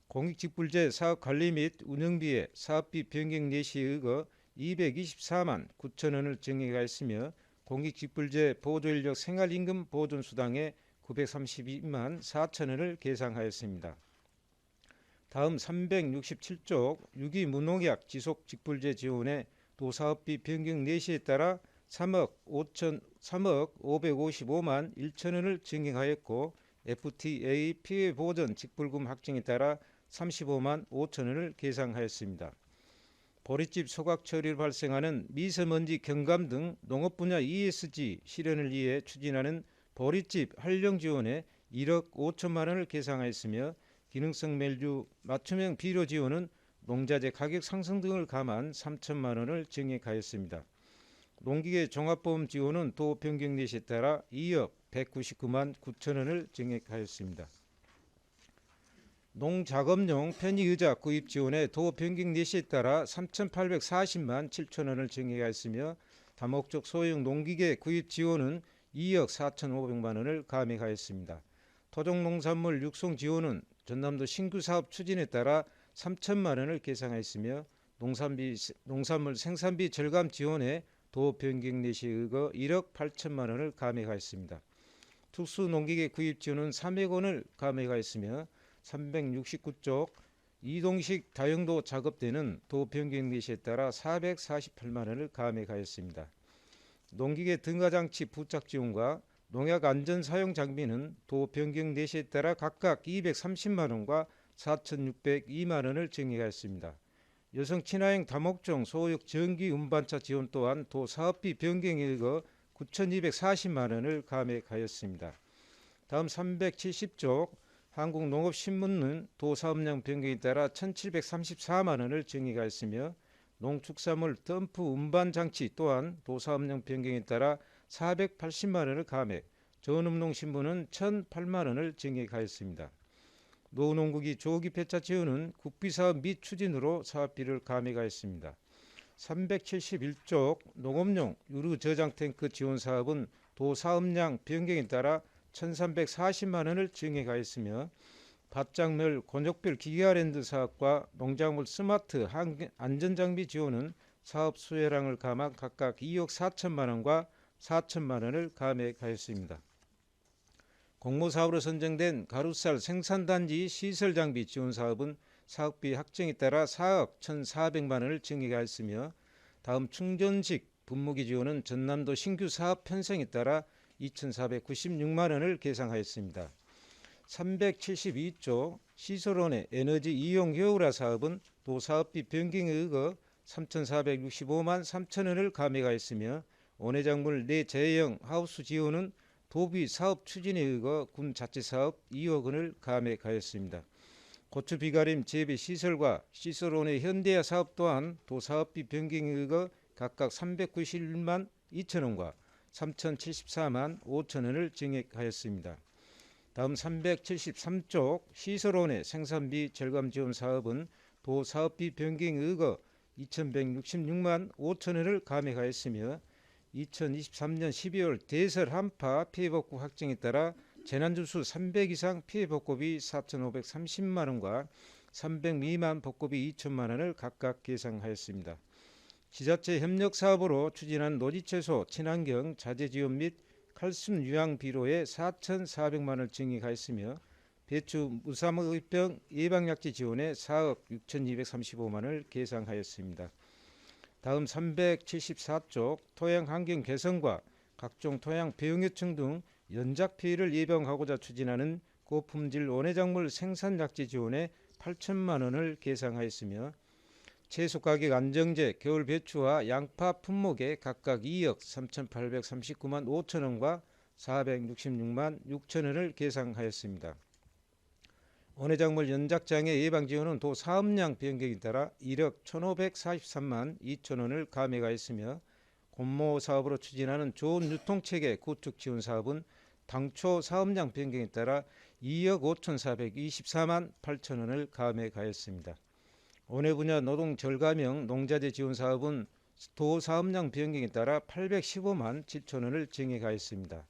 공익직불제 사업관리 및 운영비에 사업비 변경 예시에 의거 224만 9천 원을 증액하였으며 공익직불제 보조인력 생활임금 보존수당에 932만 4천 원을 계상하였습니다. 다음 367쪽 유기무농약 지속직불제 지원에 도사업비 변경 예시에 따라 3억 555만 1천 원을 증액하였고 FTA 피해보전 직불금 확정에 따라 35만 5천 원을 계상하였습니다. 보릿집 소각 처리로 발생하는 미세먼지 경감 등 농업 분야 ESG 실현을 위해 추진하는 보릿집 활용 지원에 1억 5천만 원을 계상하였으며 기능성 멜주 맞춤형 비료 지원은 농자재 가격 상승 등을 감안 3천만 원을 증액하였습니다. 농기계 종합보험 지원은 도 변경 예시에 따라 2억 199만 9천 원을 증액하였습니다. 농작업용 편의의자 구입 지원에 도 변경 예시에 따라 3,840만 7천 원을 증액하였으며 다목적 소형 농기계 구입 지원은 2억 4,500만 원을 감액하였습니다. 토종농산물 육송 지원은 전남도 신규 사업 추진에 따라 3천만 원을 계상하였으며 농산물 생산비 절감 지원에 도 변경 예시에 의거 1억 8천만 원을 감액하였습니다. 특수농기계 구입 지원은 3억 원을 감액하였으며 369쪽 이동식 다용도 작업대는 도 변경 예시에 따라 448만 원을 감액하였습니다. 농기계 등가장치 부착 지원과 농약 안전 사용 장비는 도 변경 예시에 따라 각각 230만 원과 4,602만 원을 증액하였습니다. 여성 친화형 다목적 소역 전기 운반차 지원 또한 도 사업비 변경에 의거 9,240만 원을 감액하였습니다. 다음 370쪽 한국농업신문은 도 사업량 변경에 따라 1,734만 원을 증액하였으며 농축산물 덤프 운반 장치 또한 도 사업량 변경에 따라 480만 원을 감액, 전업농신문은 1,008만 원을 증액하였습니다. 노농국이 조기 폐차 지원은 국비사업 및 추진으로 사업비를 감액하였습니다. 371쪽 농업용 유류 저장 탱크 지원 사업은 도 사업량 변경에 따라 1,340만 원을 증액하였으며 밭작물 곤욕별 기계아랜드 사업과 농작물 스마트 안전장비 지원은 사업 수혜량을 감안 각각 2억 4천만 원과 4천만 원을 감액하였습니다. 공모사업으로 선정된 가루쌀 생산단지 시설장비 지원 사업은 사업비 확정에 따라 4억 1,400만 원을 증액하였으며 다음 충전식 분무기 지원은 전남도 신규 사업 편성에 따라 2,496만 원을 계상하였습니다. 372조 시설원의 에너지 이용 효율화 사업은 도 사업비 변경에 의거 3,465만 3천 원을 감액하였으며 원예작물 내재형 하우스 지원은 도비 사업 추진에 의거 군 자체사업 2억 원을 감액하였습니다. 고추 비가림 재배 시설과 시설원의 현대화 사업 또한 도 사업비 변경에 의거 각각 391만 2천 원과 3,074만 5천 원을 증액하였습니다. 다음 373쪽 시설원의 생산비 절감 지원 사업은 도 사업비 변경에 의거 2,166만 5천 원을 감액하였으며 2023년 12월 대설 한파 피해복구 확정에 따라 재난주수 300 이상 피해복구비 4,530만 원과 300 미만 복구비 2천만 원을 각각 계상하였습니다. 지자체 협력 사업으로 추진한 노지채소 친환경 자재 지원 및 칼슘 유황 비료에 4,400만 원을 증액하였으며 배추 무사먹이병 예방약제 지원에 4억 6,235만 원을 계상하였습니다. 다음 374쪽 토양 환경 개선과 각종 토양 배응요청 등 연작 피해를 예방하고자 추진하는 고품질 원예작물 생산약제 지원에 8천만 원을 계상하였으며 채소 가격 안정제 겨울 배추와 양파 품목에 각각 2억 3,839만 5천 원과 466만 6천 원을 계상하였습니다. 원예작물 연작장애 예방 지원은 도 사업량 변경에 따라 1억 1,543만 2천 원을 감액하였으며 공모 사업으로 추진하는 좋은 유통체계 구축 지원 사업은 당초 사업량 변경에 따라 2억 5,424만 8천 원을 감액하였습니다. 원예 분야 노동 절감형 농자재 지원 사업은 도 사업량 변경에 따라 815만 7천 원을 증액하였습니다.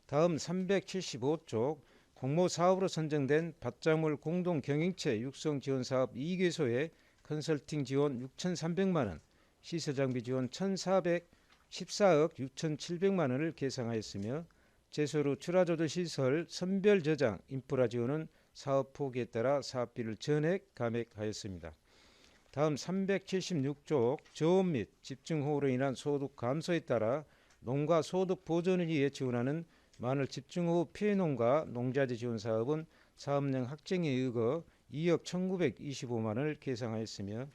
다음 375쪽 공모 사업으로 선정된 밭작물 공동 경영체 육성 지원 사업 2개소에 컨설팅 지원 6,300만 원, 시설 장비 지원 1,414억 6,700만 원을 계상하였으며 제소로 출하조절 시설 선별 저장 인프라 지원은 사업 포기에 따라 사업비를 전액 감액하였습니다. 다음 376쪽 저온 및 집중호우로 인한 소득 감소에 따라 농가 소득 보전을 위해 지원하는 마늘 집중호우 피해 농가 농자재 지원 사업은 사업량 확정에 의거 2억 1,925만 원을 계상하였으며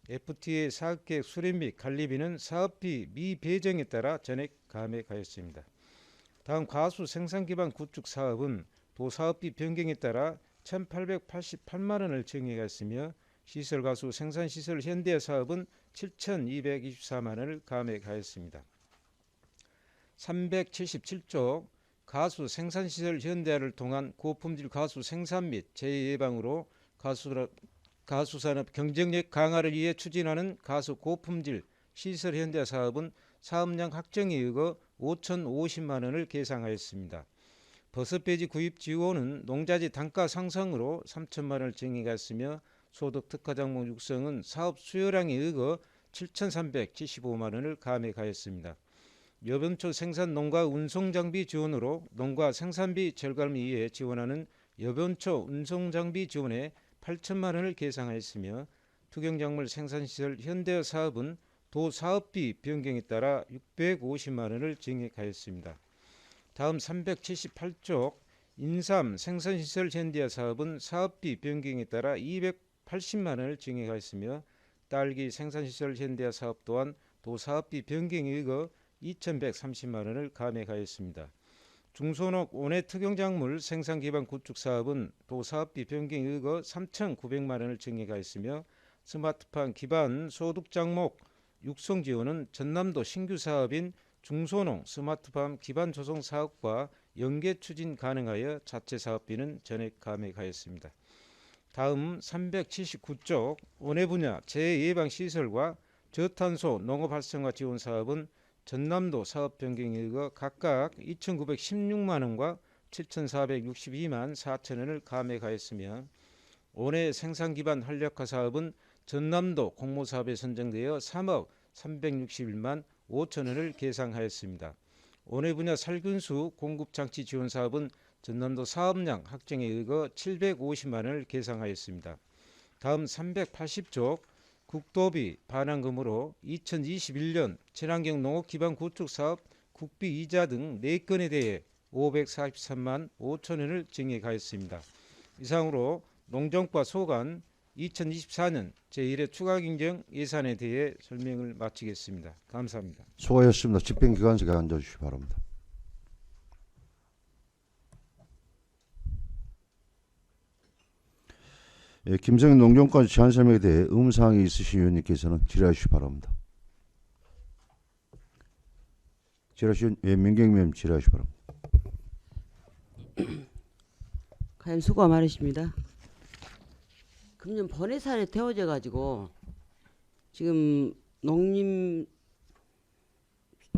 FTA 사업계획 수립 및 관리비는 사업비 미배정에 따라 전액 감액하였습니다. 다음 가수 생산기반 구축 사업은 도사업비 변경에 따라 1,888만 원을 증액하였으며 시설가수 생산시설 현대화 사업은 7,224만 원을 감액하였습니다. 377조 가수 생산시설 현대화를 통한 고품질 가수 생산 및 재해 예방으로 가수산업 경쟁력 강화를 위해 추진하는 가수 고품질 시설 현대화 사업은 사업량 확정에 의거 5,050만 원을 계상하였습니다. 버섯배지 구입 지원은 농자재 단가 상승으로 3천만 원을 증액했으며 소득 특화 작물 육성은 사업 수요량에 의거 7,375만 원을 감액하였습니다. 여변초 생산 농가 운송 장비 지원으로 농가 생산비 절감을 위해 지원하는 여변초 운송 장비 지원에 8천만 원을 계상하였으며 투경작물 생산시설 현대화 사업은 도 사업비 변경에 따라 650만 원을 증액하였습니다. 다음 378쪽 인삼 생산시설 현대화 사업은 사업비 변경에 따라 280만 원을 증액하였으며 딸기 생산시설 현대화 사업 또한 도 사업비 변경에 의거 2,130만 원을 감액하였습니다. 중소농 원예 특용작물 생산 기반 구축 사업은 도 사업비 변경에 의거 3,900만 원을 증액하였으며 스마트팜 기반 소득 장목 육성 지원은 전남도 신규 사업인 중소농 스마트팜 기반 조성 사업과 연계 추진 가능하여 자체 사업비는 전액 감액하였습니다. 다음 379쪽 원예 분야 재해 예방 시설과 저탄소 농업 활성화 지원 사업은 전남도 사업 변경에 의거 각각 2,916만 원과 7,462만 4천 원을 감액하였으며 원예 생산 기반 활력화 사업은 전남도 공모사업에 선정되어 3억 361만 5천 원을 계상하였습니다. 원예 분야 살균수 공급장치 지원 사업은 전남도 사업량 확정에 의거 750만 원을 계상하였습니다. 다음 380쪽 국도비 반환금으로 2021년 친환경 농업 기반 구축 사업 국비 이자 등 4건에 대해 543만 5천 원을 증액하였습니다. 이상으로 농정과 소관 2024년 제1회 추가경정 예산에 대해 설명을 마치겠습니다. 감사합니다. 수고하셨습니다. 집행기관석에 앉아주시기 바랍니다. 예, 김성인 농정과 제안 설명에 대해 의문사항이 있으신 의원님께서는 질의하시기 바랍니다. 질의하신 민경미 의원 질의하시기 바랍니다. 과연 수고가 많으십니다. 금년 번외살에 태워져 가지고 지금 농림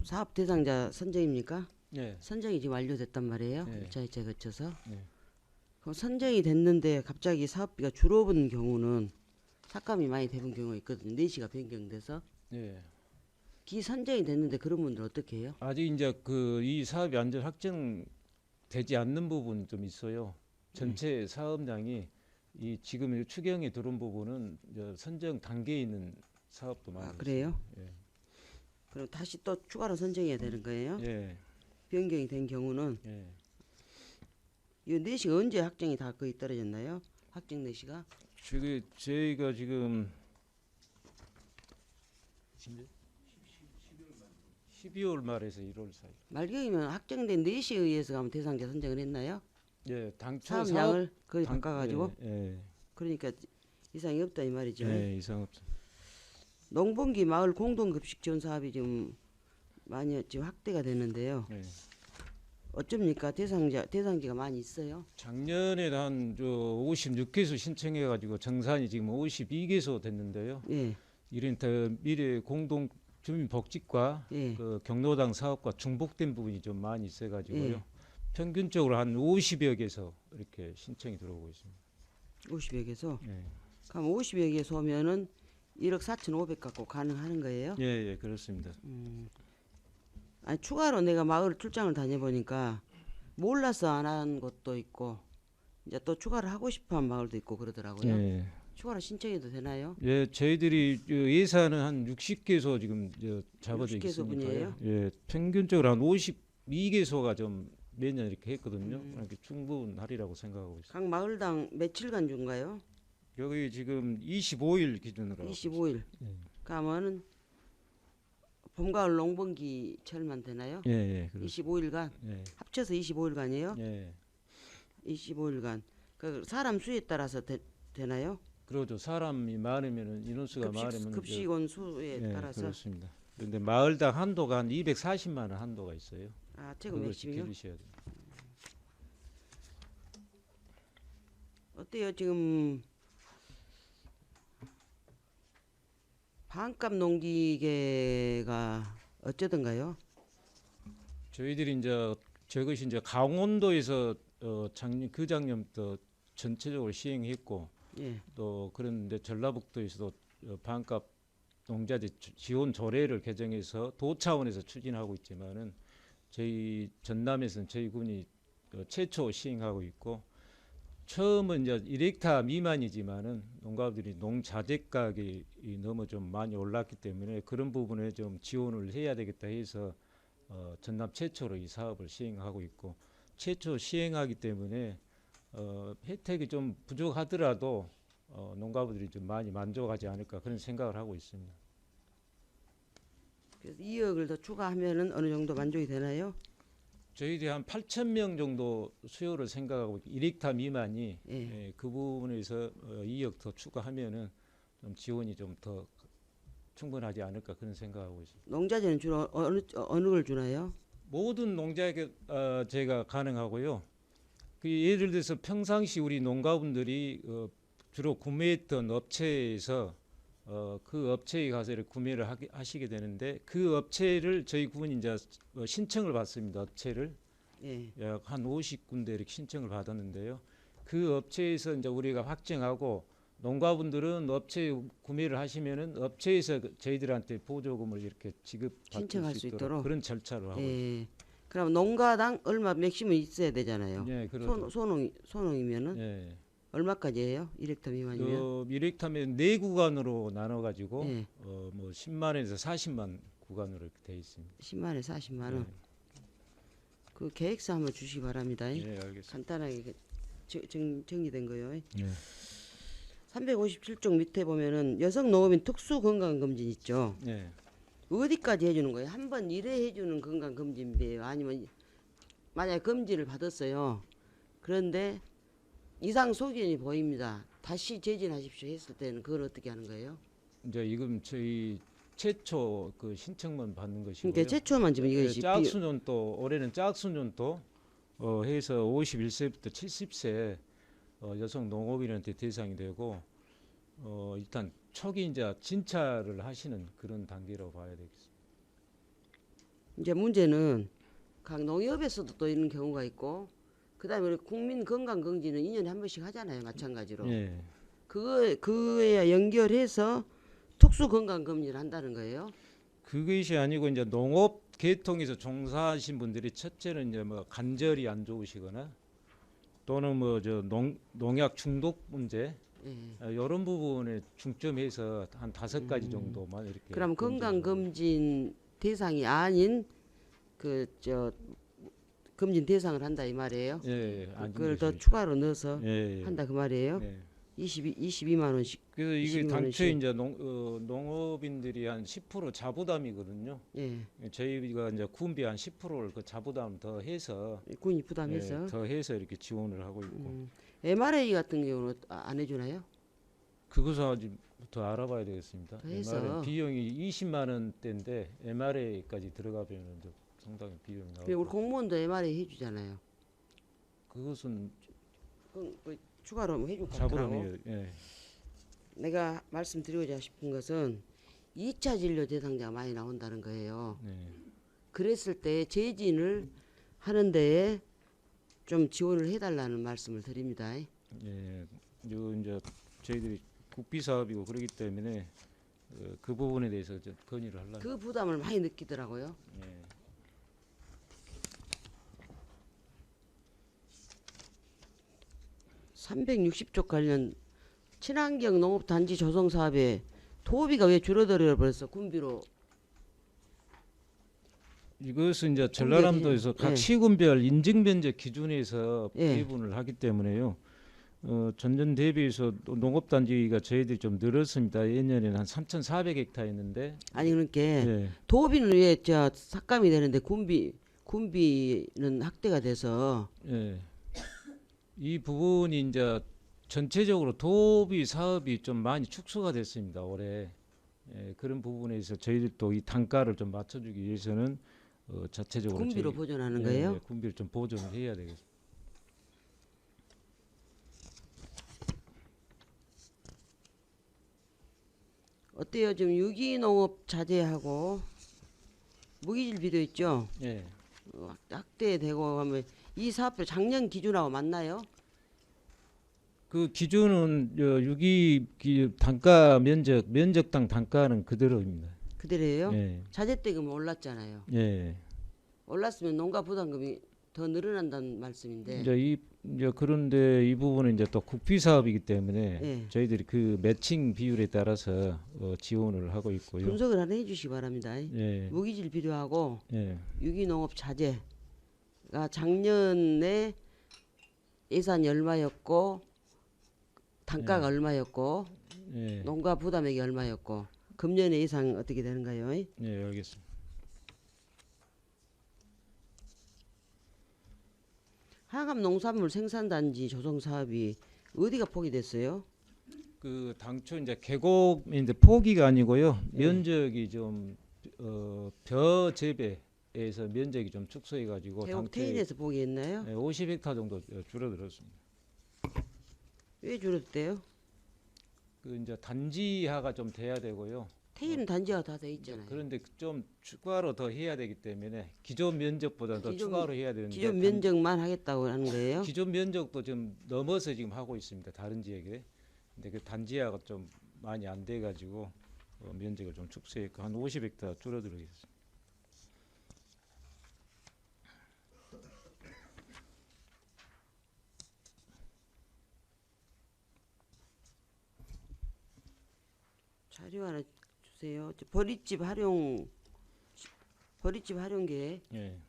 사업 대상자 선정입니까? 네. 선정이 지금 완료됐단 말이에요. 네. 1차 2차 거쳐서. 네. 그럼 선정이 됐는데 갑자기 사업비가 줄어든 경우는 삭감이 많이 되는 경우가 있거든요. 4시가 변경돼서. 네. 기 선정이 됐는데 그런 분들 어떻게 해요? 아직 이제 이 사업이 완전 확정되지 않는 부분 좀 있어요. 전체 사업량이 이 지금 추경에 들어온 부분은 이제 선정 단계에 있는 사업도 많아요. 그래요? 예. 그럼 다시 또 추가로 선정해야 되는 거예요? 예. 변경이 된 경우는 예. 이 4시가 언제 확정이 다 거의 떨어졌나요? 확정 4시가? 저희가 지금 12월 말에서 1월 사이. 말경이면 확정된 4시에 의해서 가면 대상자 선정을 했나요? 예, 당초 사업량을 거의 당- 바꿔가지고 예, 그러니까 이상이 없다 이 말이죠. 예, 이상 없죠. 농번기 마을 공동급식 지원 사업이 지금 많이 지금 확대가 됐는데요. 예. 어쩝니까? 대상지가 많이 있어요. 작년에 한 56개소 신청해가지고 정산이 지금 52개소 됐는데요. 예, 이런 더 미래 공동 주민복지과 예. 그 경로당 사업과 중복된 부분이 좀 많이 있어가지고요. 예. 평균적으로 한 50여 개서 이렇게 신청이 들어오고 있습니다. 50여 개소. 예, 그럼 50여 개소 오면은 1억 4,500 갖고 가능하는 거예요? 예, 예, 그렇습니다. 아니 추가로 내가 마을 출장을 다녀보니까 몰라서 안 한 곳도 있고 이제 또 추가를 하고 싶어한 마을도 있고 그러더라고요. 예, 추가로 신청해도 되나요? 예, 저희들이 예산은 한 60개소 지금 잡아져 60개소 있으니까요. 분이에요? 예, 평균적으로 한 52개소가 좀 매년 이렇게 했거든요. 음. 그러니까 충분하리라고 생각하고 있습니다. 각 마을당 며칠간 준가요? 여기 지금 25일 기준으로 25일. 예. 그러면은 봄, 가을, 농번기철만 되나요? 예, 예, 그렇습니다. 25일간 예, 합쳐서 25일간이에요? 예, 25일간. 그 사람 수에 따라서 되나요? 그러죠. 사람이 많으면은 인원수가 많으면 급식원 수에 예, 따라서. 그렇습니다. 그런데 마을당 한도가 한 240만 원 한도가 있어요. 아, 최고 그걸 맥심이요? 지켜주셔야 돼요. 어때요 지금 반값 농기계가 어쩌던가요? 저희들이 이제 저것이 이제 강원도에서 작년부터 전체적으로 시행했고 예, 또 그런데 전라북도에서도 반값 농자재 지원 조례를 개정해서 도 차원에서 추진하고 있지만은 저희 전남에서는 저희 군이 최초 시행하고 있고 처음은 이제 1헥타 미만이지만은 농가들이 농자재 가격이 너무 좀 많이 올랐기 때문에 그런 부분에 좀 지원을 해야 되겠다 해서 전남 최초로 이 사업을 시행하고 있고 최초 시행하기 때문에 혜택이 좀 부족하더라도 농가분들이 좀 많이 만족하지 않을까 그런 생각을 하고 있습니다. 그래서 2억을 더 추가하면은 어느 정도 만족이 되나요? 저희들이 한 8,000명 정도 수요를 생각하고 1헥타 미만이 예. 예, 그 부분에서 2억 더 추가하면은 좀 지원이 좀 더 충분하지 않을까 그런 생각하고 있습니다. 농자재는 주로 어느 걸 주나요? 모든 농자에게 제가 가능하고요. 그 예를 들어서 평상시 우리 농가분들이 주로 구매했던 업체에서 그 업체에 가서 이렇게 구매를 하시게 되는데 그 업체를 저희 군이 이제 신청을 받습니다. 업체를 예. 약 한 50군데 이렇게 신청을 받았는데요. 그 업체에서 이제 우리가 확정하고 농가분들은 업체 구매를 하시면은 업체에서 저희들한테 보조금을 이렇게 지급받을 신청할 수 수 있도록 있도록? 그런 절차를 하고 있습니다. 예. 그럼 농가당 얼마 맥시멈 있어야 되잖아요. 예, 그렇죠. 소농이면은 예. 얼마까지예요? 1헥타 미만이면? 미렉타면 네 구간으로 나눠 가지고 예. 뭐 10만에서 40만 구간으로 이렇게 돼 있습니다. 10만에 40만 원. 그 계획서 한번 주시기 바랍니다. 예, 예, 알겠습니다. 간단하게 정리된 거요. 예. 357쪽 밑에 보면은 여성 농업인 특수 건강 검진 있죠. 예. 어디까지 해주는 거예요? 한 번 일회 해주는 건강 검진비예요? 아니면 만약 검진을 받았어요. 그런데 이상 소견이 보입니다. 다시 재진하십시오 했을 때는 그걸 어떻게 하는 거예요? 이제 이건 저희 최초 그 신청만 받는 것이고요. 그러니까 최초만 지금 이것이 짝수년도 올해는 짝수년도 해서 51세부터 70세 여성 농업인한테 대상이 되고 일단 초기 이제 진찰을 하시는 그런 단계라고 봐야 되겠습니다. 이제 문제는 각 농협에서도 또 이런 경우가 있고 그다음에 우리 국민 건강 검진은 2년에 한 번씩 하잖아요. 마찬가지로. 예. 그거에 연결해서 특수 건강 검진을 한다는 거예요. 그것이 아니고 이제 농업 계통에서 종사하신 분들이 첫째는 이제 뭐 관절이 안 좋으시거나 또는 뭐 저 농약 중독 문제 예. 이런 부분에 중점해서 한 5가지 정도만 이렇게. 그럼 건강 검진을 검진 대상이 아닌 그 검진 대상을 한다 이 말이에요. 예, 예, 안 그걸 더 중요시. 추가로 넣어서 예, 예. 한다 그 말이에요. 예. 22만 원씩. 그래서 이게 22만 당초에 원씩. 이제 농업인들이 한 10% 자부담이거든요. 예. 저희가 이제 군비 한 10%를 그 자부담 더 해서 군이 부담해서. 더 해서 이렇게 지원을 하고 있고 MRA 같은 경우는 안 해주나요? 그것은 아직 더 알아봐야 되겠습니다. 더 해서. MRA 비용이 20만 원대인데 MRA까지 들어가면 이제 상당히 비용이 우리 나오고 공무원도 MRA 해주잖아요. 그것은 그럼 뭐 추가로 뭐 해줄 것 같더라고. 자부담이에요. 예. 내가 말씀드리고자 싶은 것은 2차 진료 대상자가 많이 나온다는 거예요. 네. 그랬을 때 재진을 하는 데에 좀 지원을 해달라는 말씀을 드립니다. 예. 요 이제 저희들이 국비 사업이고 그러기 때문에 그 부분에 대해서 좀 건의를 하려고. 그 부담을 많이 느끼더라고요. 예. 360조 관련 친환경 농업 단지 조성 사업에 도비가 왜 줄어들어 버렸어? 군비로. 이것은 이제 전라남도에서 각 예. 시군별 인증 면적 기준에서 예. 배분을 하기 때문에요. 전년 대비해서 농업단지가 저희들이 좀 늘었습니다. 예년에는 한 3,400헥타였는데 아니 그러니까 예. 도비는 왜 저 삭감이 되는데 군비는 확대가 돼서 예. 이 부분이 이제 전체적으로 도비 사업이 좀 많이 축소가 됐습니다. 올해. 예, 그런 부분에서 저희들도 이 단가를 좀 맞춰주기 위해서는 자체적으로 군비로 저희- 보존하는 예, 거예요? 예, 군비를 좀 보존을 해야 되겠습니다. 어때요? 지금 유기농업 자재하고 무기질 비료 있죠? 예. 확대되고 하면 이 사업별 작년 기준하고 맞나요? 그 기준은 유기 단가 면적당 단가는 그대로입니다. 그대로예요? 예. 자재대금 올랐잖아요. 예. 올랐으면 농가 부담금이 더 늘어난다는 말씀인데. 이제 그런데 이 부분은 이제 또 국비 사업이기 때문에 예. 저희들이 그 매칭 비율에 따라서 지원을 하고 있고요. 분석을 하나 해주시기 바랍니다. 예. 무기질 비료하고 예. 유기농업 자재가 작년에 예산이 얼마였고 단가가 얼마였고 예. 농가 부담액이 얼마였고 금년의 예상 어떻게 되는가요? 예, 알겠습니다. 하감 농산물 생산단지 조성 사업이 어디가 포기됐어요? 그 당초 이제 계곡인데 포기가 아니고요. 예. 면적이 좀 벼 재배에서 면적이 좀 축소해 가지고 계곡 태인에서 포기했나요? 50헥타 정도 줄어들었습니다. 왜 줄었대요? 그 이제 단지화가 좀 돼야 되고요. 태인은 단지가 다 돼 있잖아요. 그런데 좀 추가로 더 해야 되기 때문에 기존 면적보다 더 기존- 추가로 해야 되는데 기존 면적만 하겠다고 하는 거예요? 기존 면적도 좀 넘어서 지금 하고 있습니다. 다른 지역에. 근데 그 단지화가 좀 많이 안 돼 가지고 면적을 좀 축소했고 한 50헥타 줄어들겠습니다. 자료 하나 주세요. 저 버릿집 활용 계획. 예.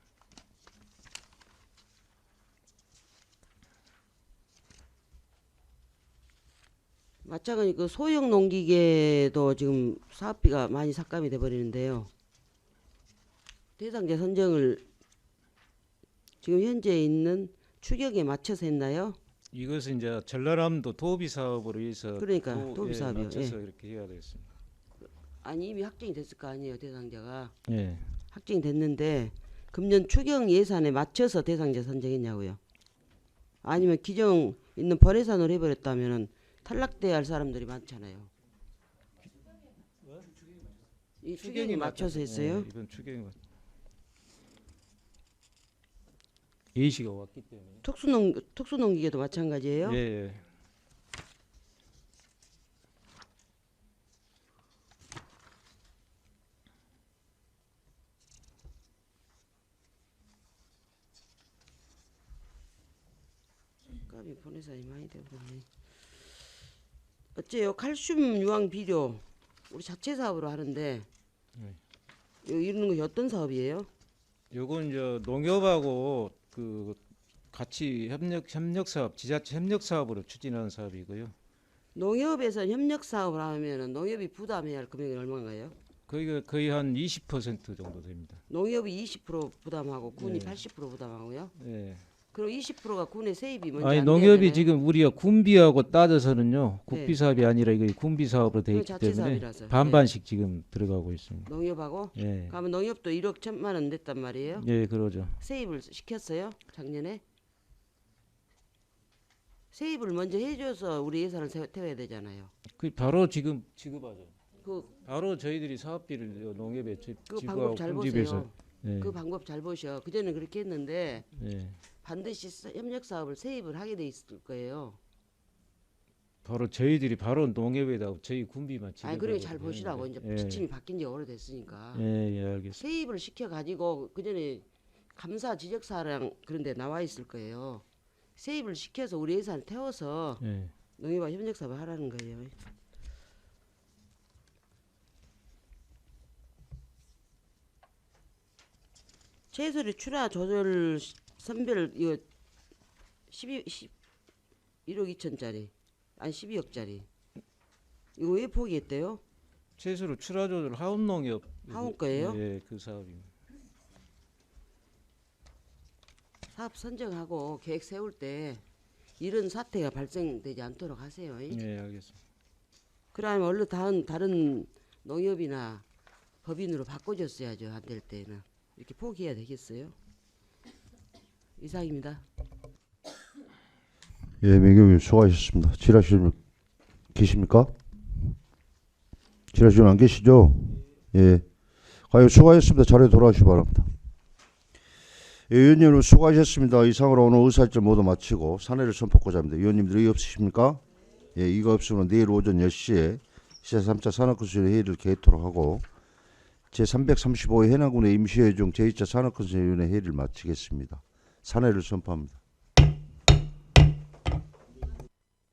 마찬가지 그 소형 농기계도 지금 사업비가 많이 삭감이 돼 버리는데요. 대상자 선정을 지금 현재 있는 추격에 맞춰서 했나요? 이것은 이제 전라남도 도비 사업으로 해서 그러니까 도비 사업이요. 맞춰서 이렇게 해야 되겠습니다. 아니 이미 확정이 됐을 거 아니에요 대상자가. 예. 확정이 됐는데 금년 추경 예산에 맞춰서 대상자 선정했냐고요. 아니면 기정 있는 벌예산으로 해버렸다면은 탈락돼야 할 사람들이 많잖아요. 이 추경에 맞춰서 했어요. 예, 이번 추경이 예시가 왔기 때문에. 특수농기계도 마찬가지예요. 예. 예. 값이 보내산이 많이 되버렸네. 어째요? 칼슘 유황 비료 우리 자체 사업으로 하는데 이런 거 어떤 사업이에요? 요건 이제 농협하고 그 같이 협력 사업, 지자체 협력 사업으로 추진하는 사업이고요. 농협에서 협력 사업을 하면은 농협이 부담해야 할 금액이 얼마인가요? 거의 한 20% 정도 됩니다. 농협이 20% 부담하고 군이 네. 80% 부담하고요. 예. 그럼 20%가 군의 세입이 먼저 아니 안 돼야 농협이 되나요? 지금 우리가 군비하고 따져서는요 국비 네. 사업이 아니라 이거 군비 사업으로 돼 그건 있기 자체 때문에 사업이라서. 반반씩 지금 들어가고 있습니다. 농협하고 예, 그러면 농협도 1억 1천만 원 냈단 말이에요. 예, 그러죠. 세입을 시켰어요 작년에. 세입을 먼저 해줘서 우리 예산을 태워야 되잖아요. 그 바로 지금 지급하죠. 그 바로 저희들이 사업비를 농협에 그 지급하고 방법 잘 군집에서 보세요. 예, 그 방법 잘 보셔. 그 전에 그렇게 했는데 예. 반드시 협력 사업을 세입을 하게 돼 있을 거예요. 바로 저희들이 바로 농협에다 저희 군비만 지급하고 아니 그러니 잘 보시라고 이제 예. 지침이 바뀐 지 오래됐으니까 예, 예, 알겠습니다. 세입을 시켜 가지고 그 전에 감사 지적사랑 그런데 나와 있을 거예요. 세입을 시켜서 우리 예산을 태워서 예. 농협과 협력 사업을 하라는 거예요. 채소를 출하 조절 선별 이거 1억 2천짜리 아니 12억짜리 이거 왜 포기했대요? 최수로 출하 조절 하원 농협 하원 거예요? 예, 그 사업입니다. 사업 선정하고 계획 세울 때 이런 사태가 발생되지 않도록 하세요. 예, 알겠습니다. 그러면 얼른 다른 농협이나 법인으로 바꿔줬어야죠. 안 될 때는 이렇게 포기해야 되겠어요? 이상입니다. 예, 매경님 수고하셨습니다. 질의하시는 분 계십니까? 질의하시는 분 안 계시죠? 예. 아유, 수고하셨습니다. 자리에 돌아오시기 바랍니다. 예, 의원님 여러분 수고하셨습니다. 이상으로 오늘 의사일절 모두 마치고 사내를 선포하고자 합니다. 의원님들 의의 없으십니까? 예, 이거 없으면 내일 오전 10시에 시사 3차 산업건설 회의를 개토록 하고 제335회 해남군의 임시회중 제2차 산업건설위원회 회의를 마치겠습니다. 사내를 선포합니다.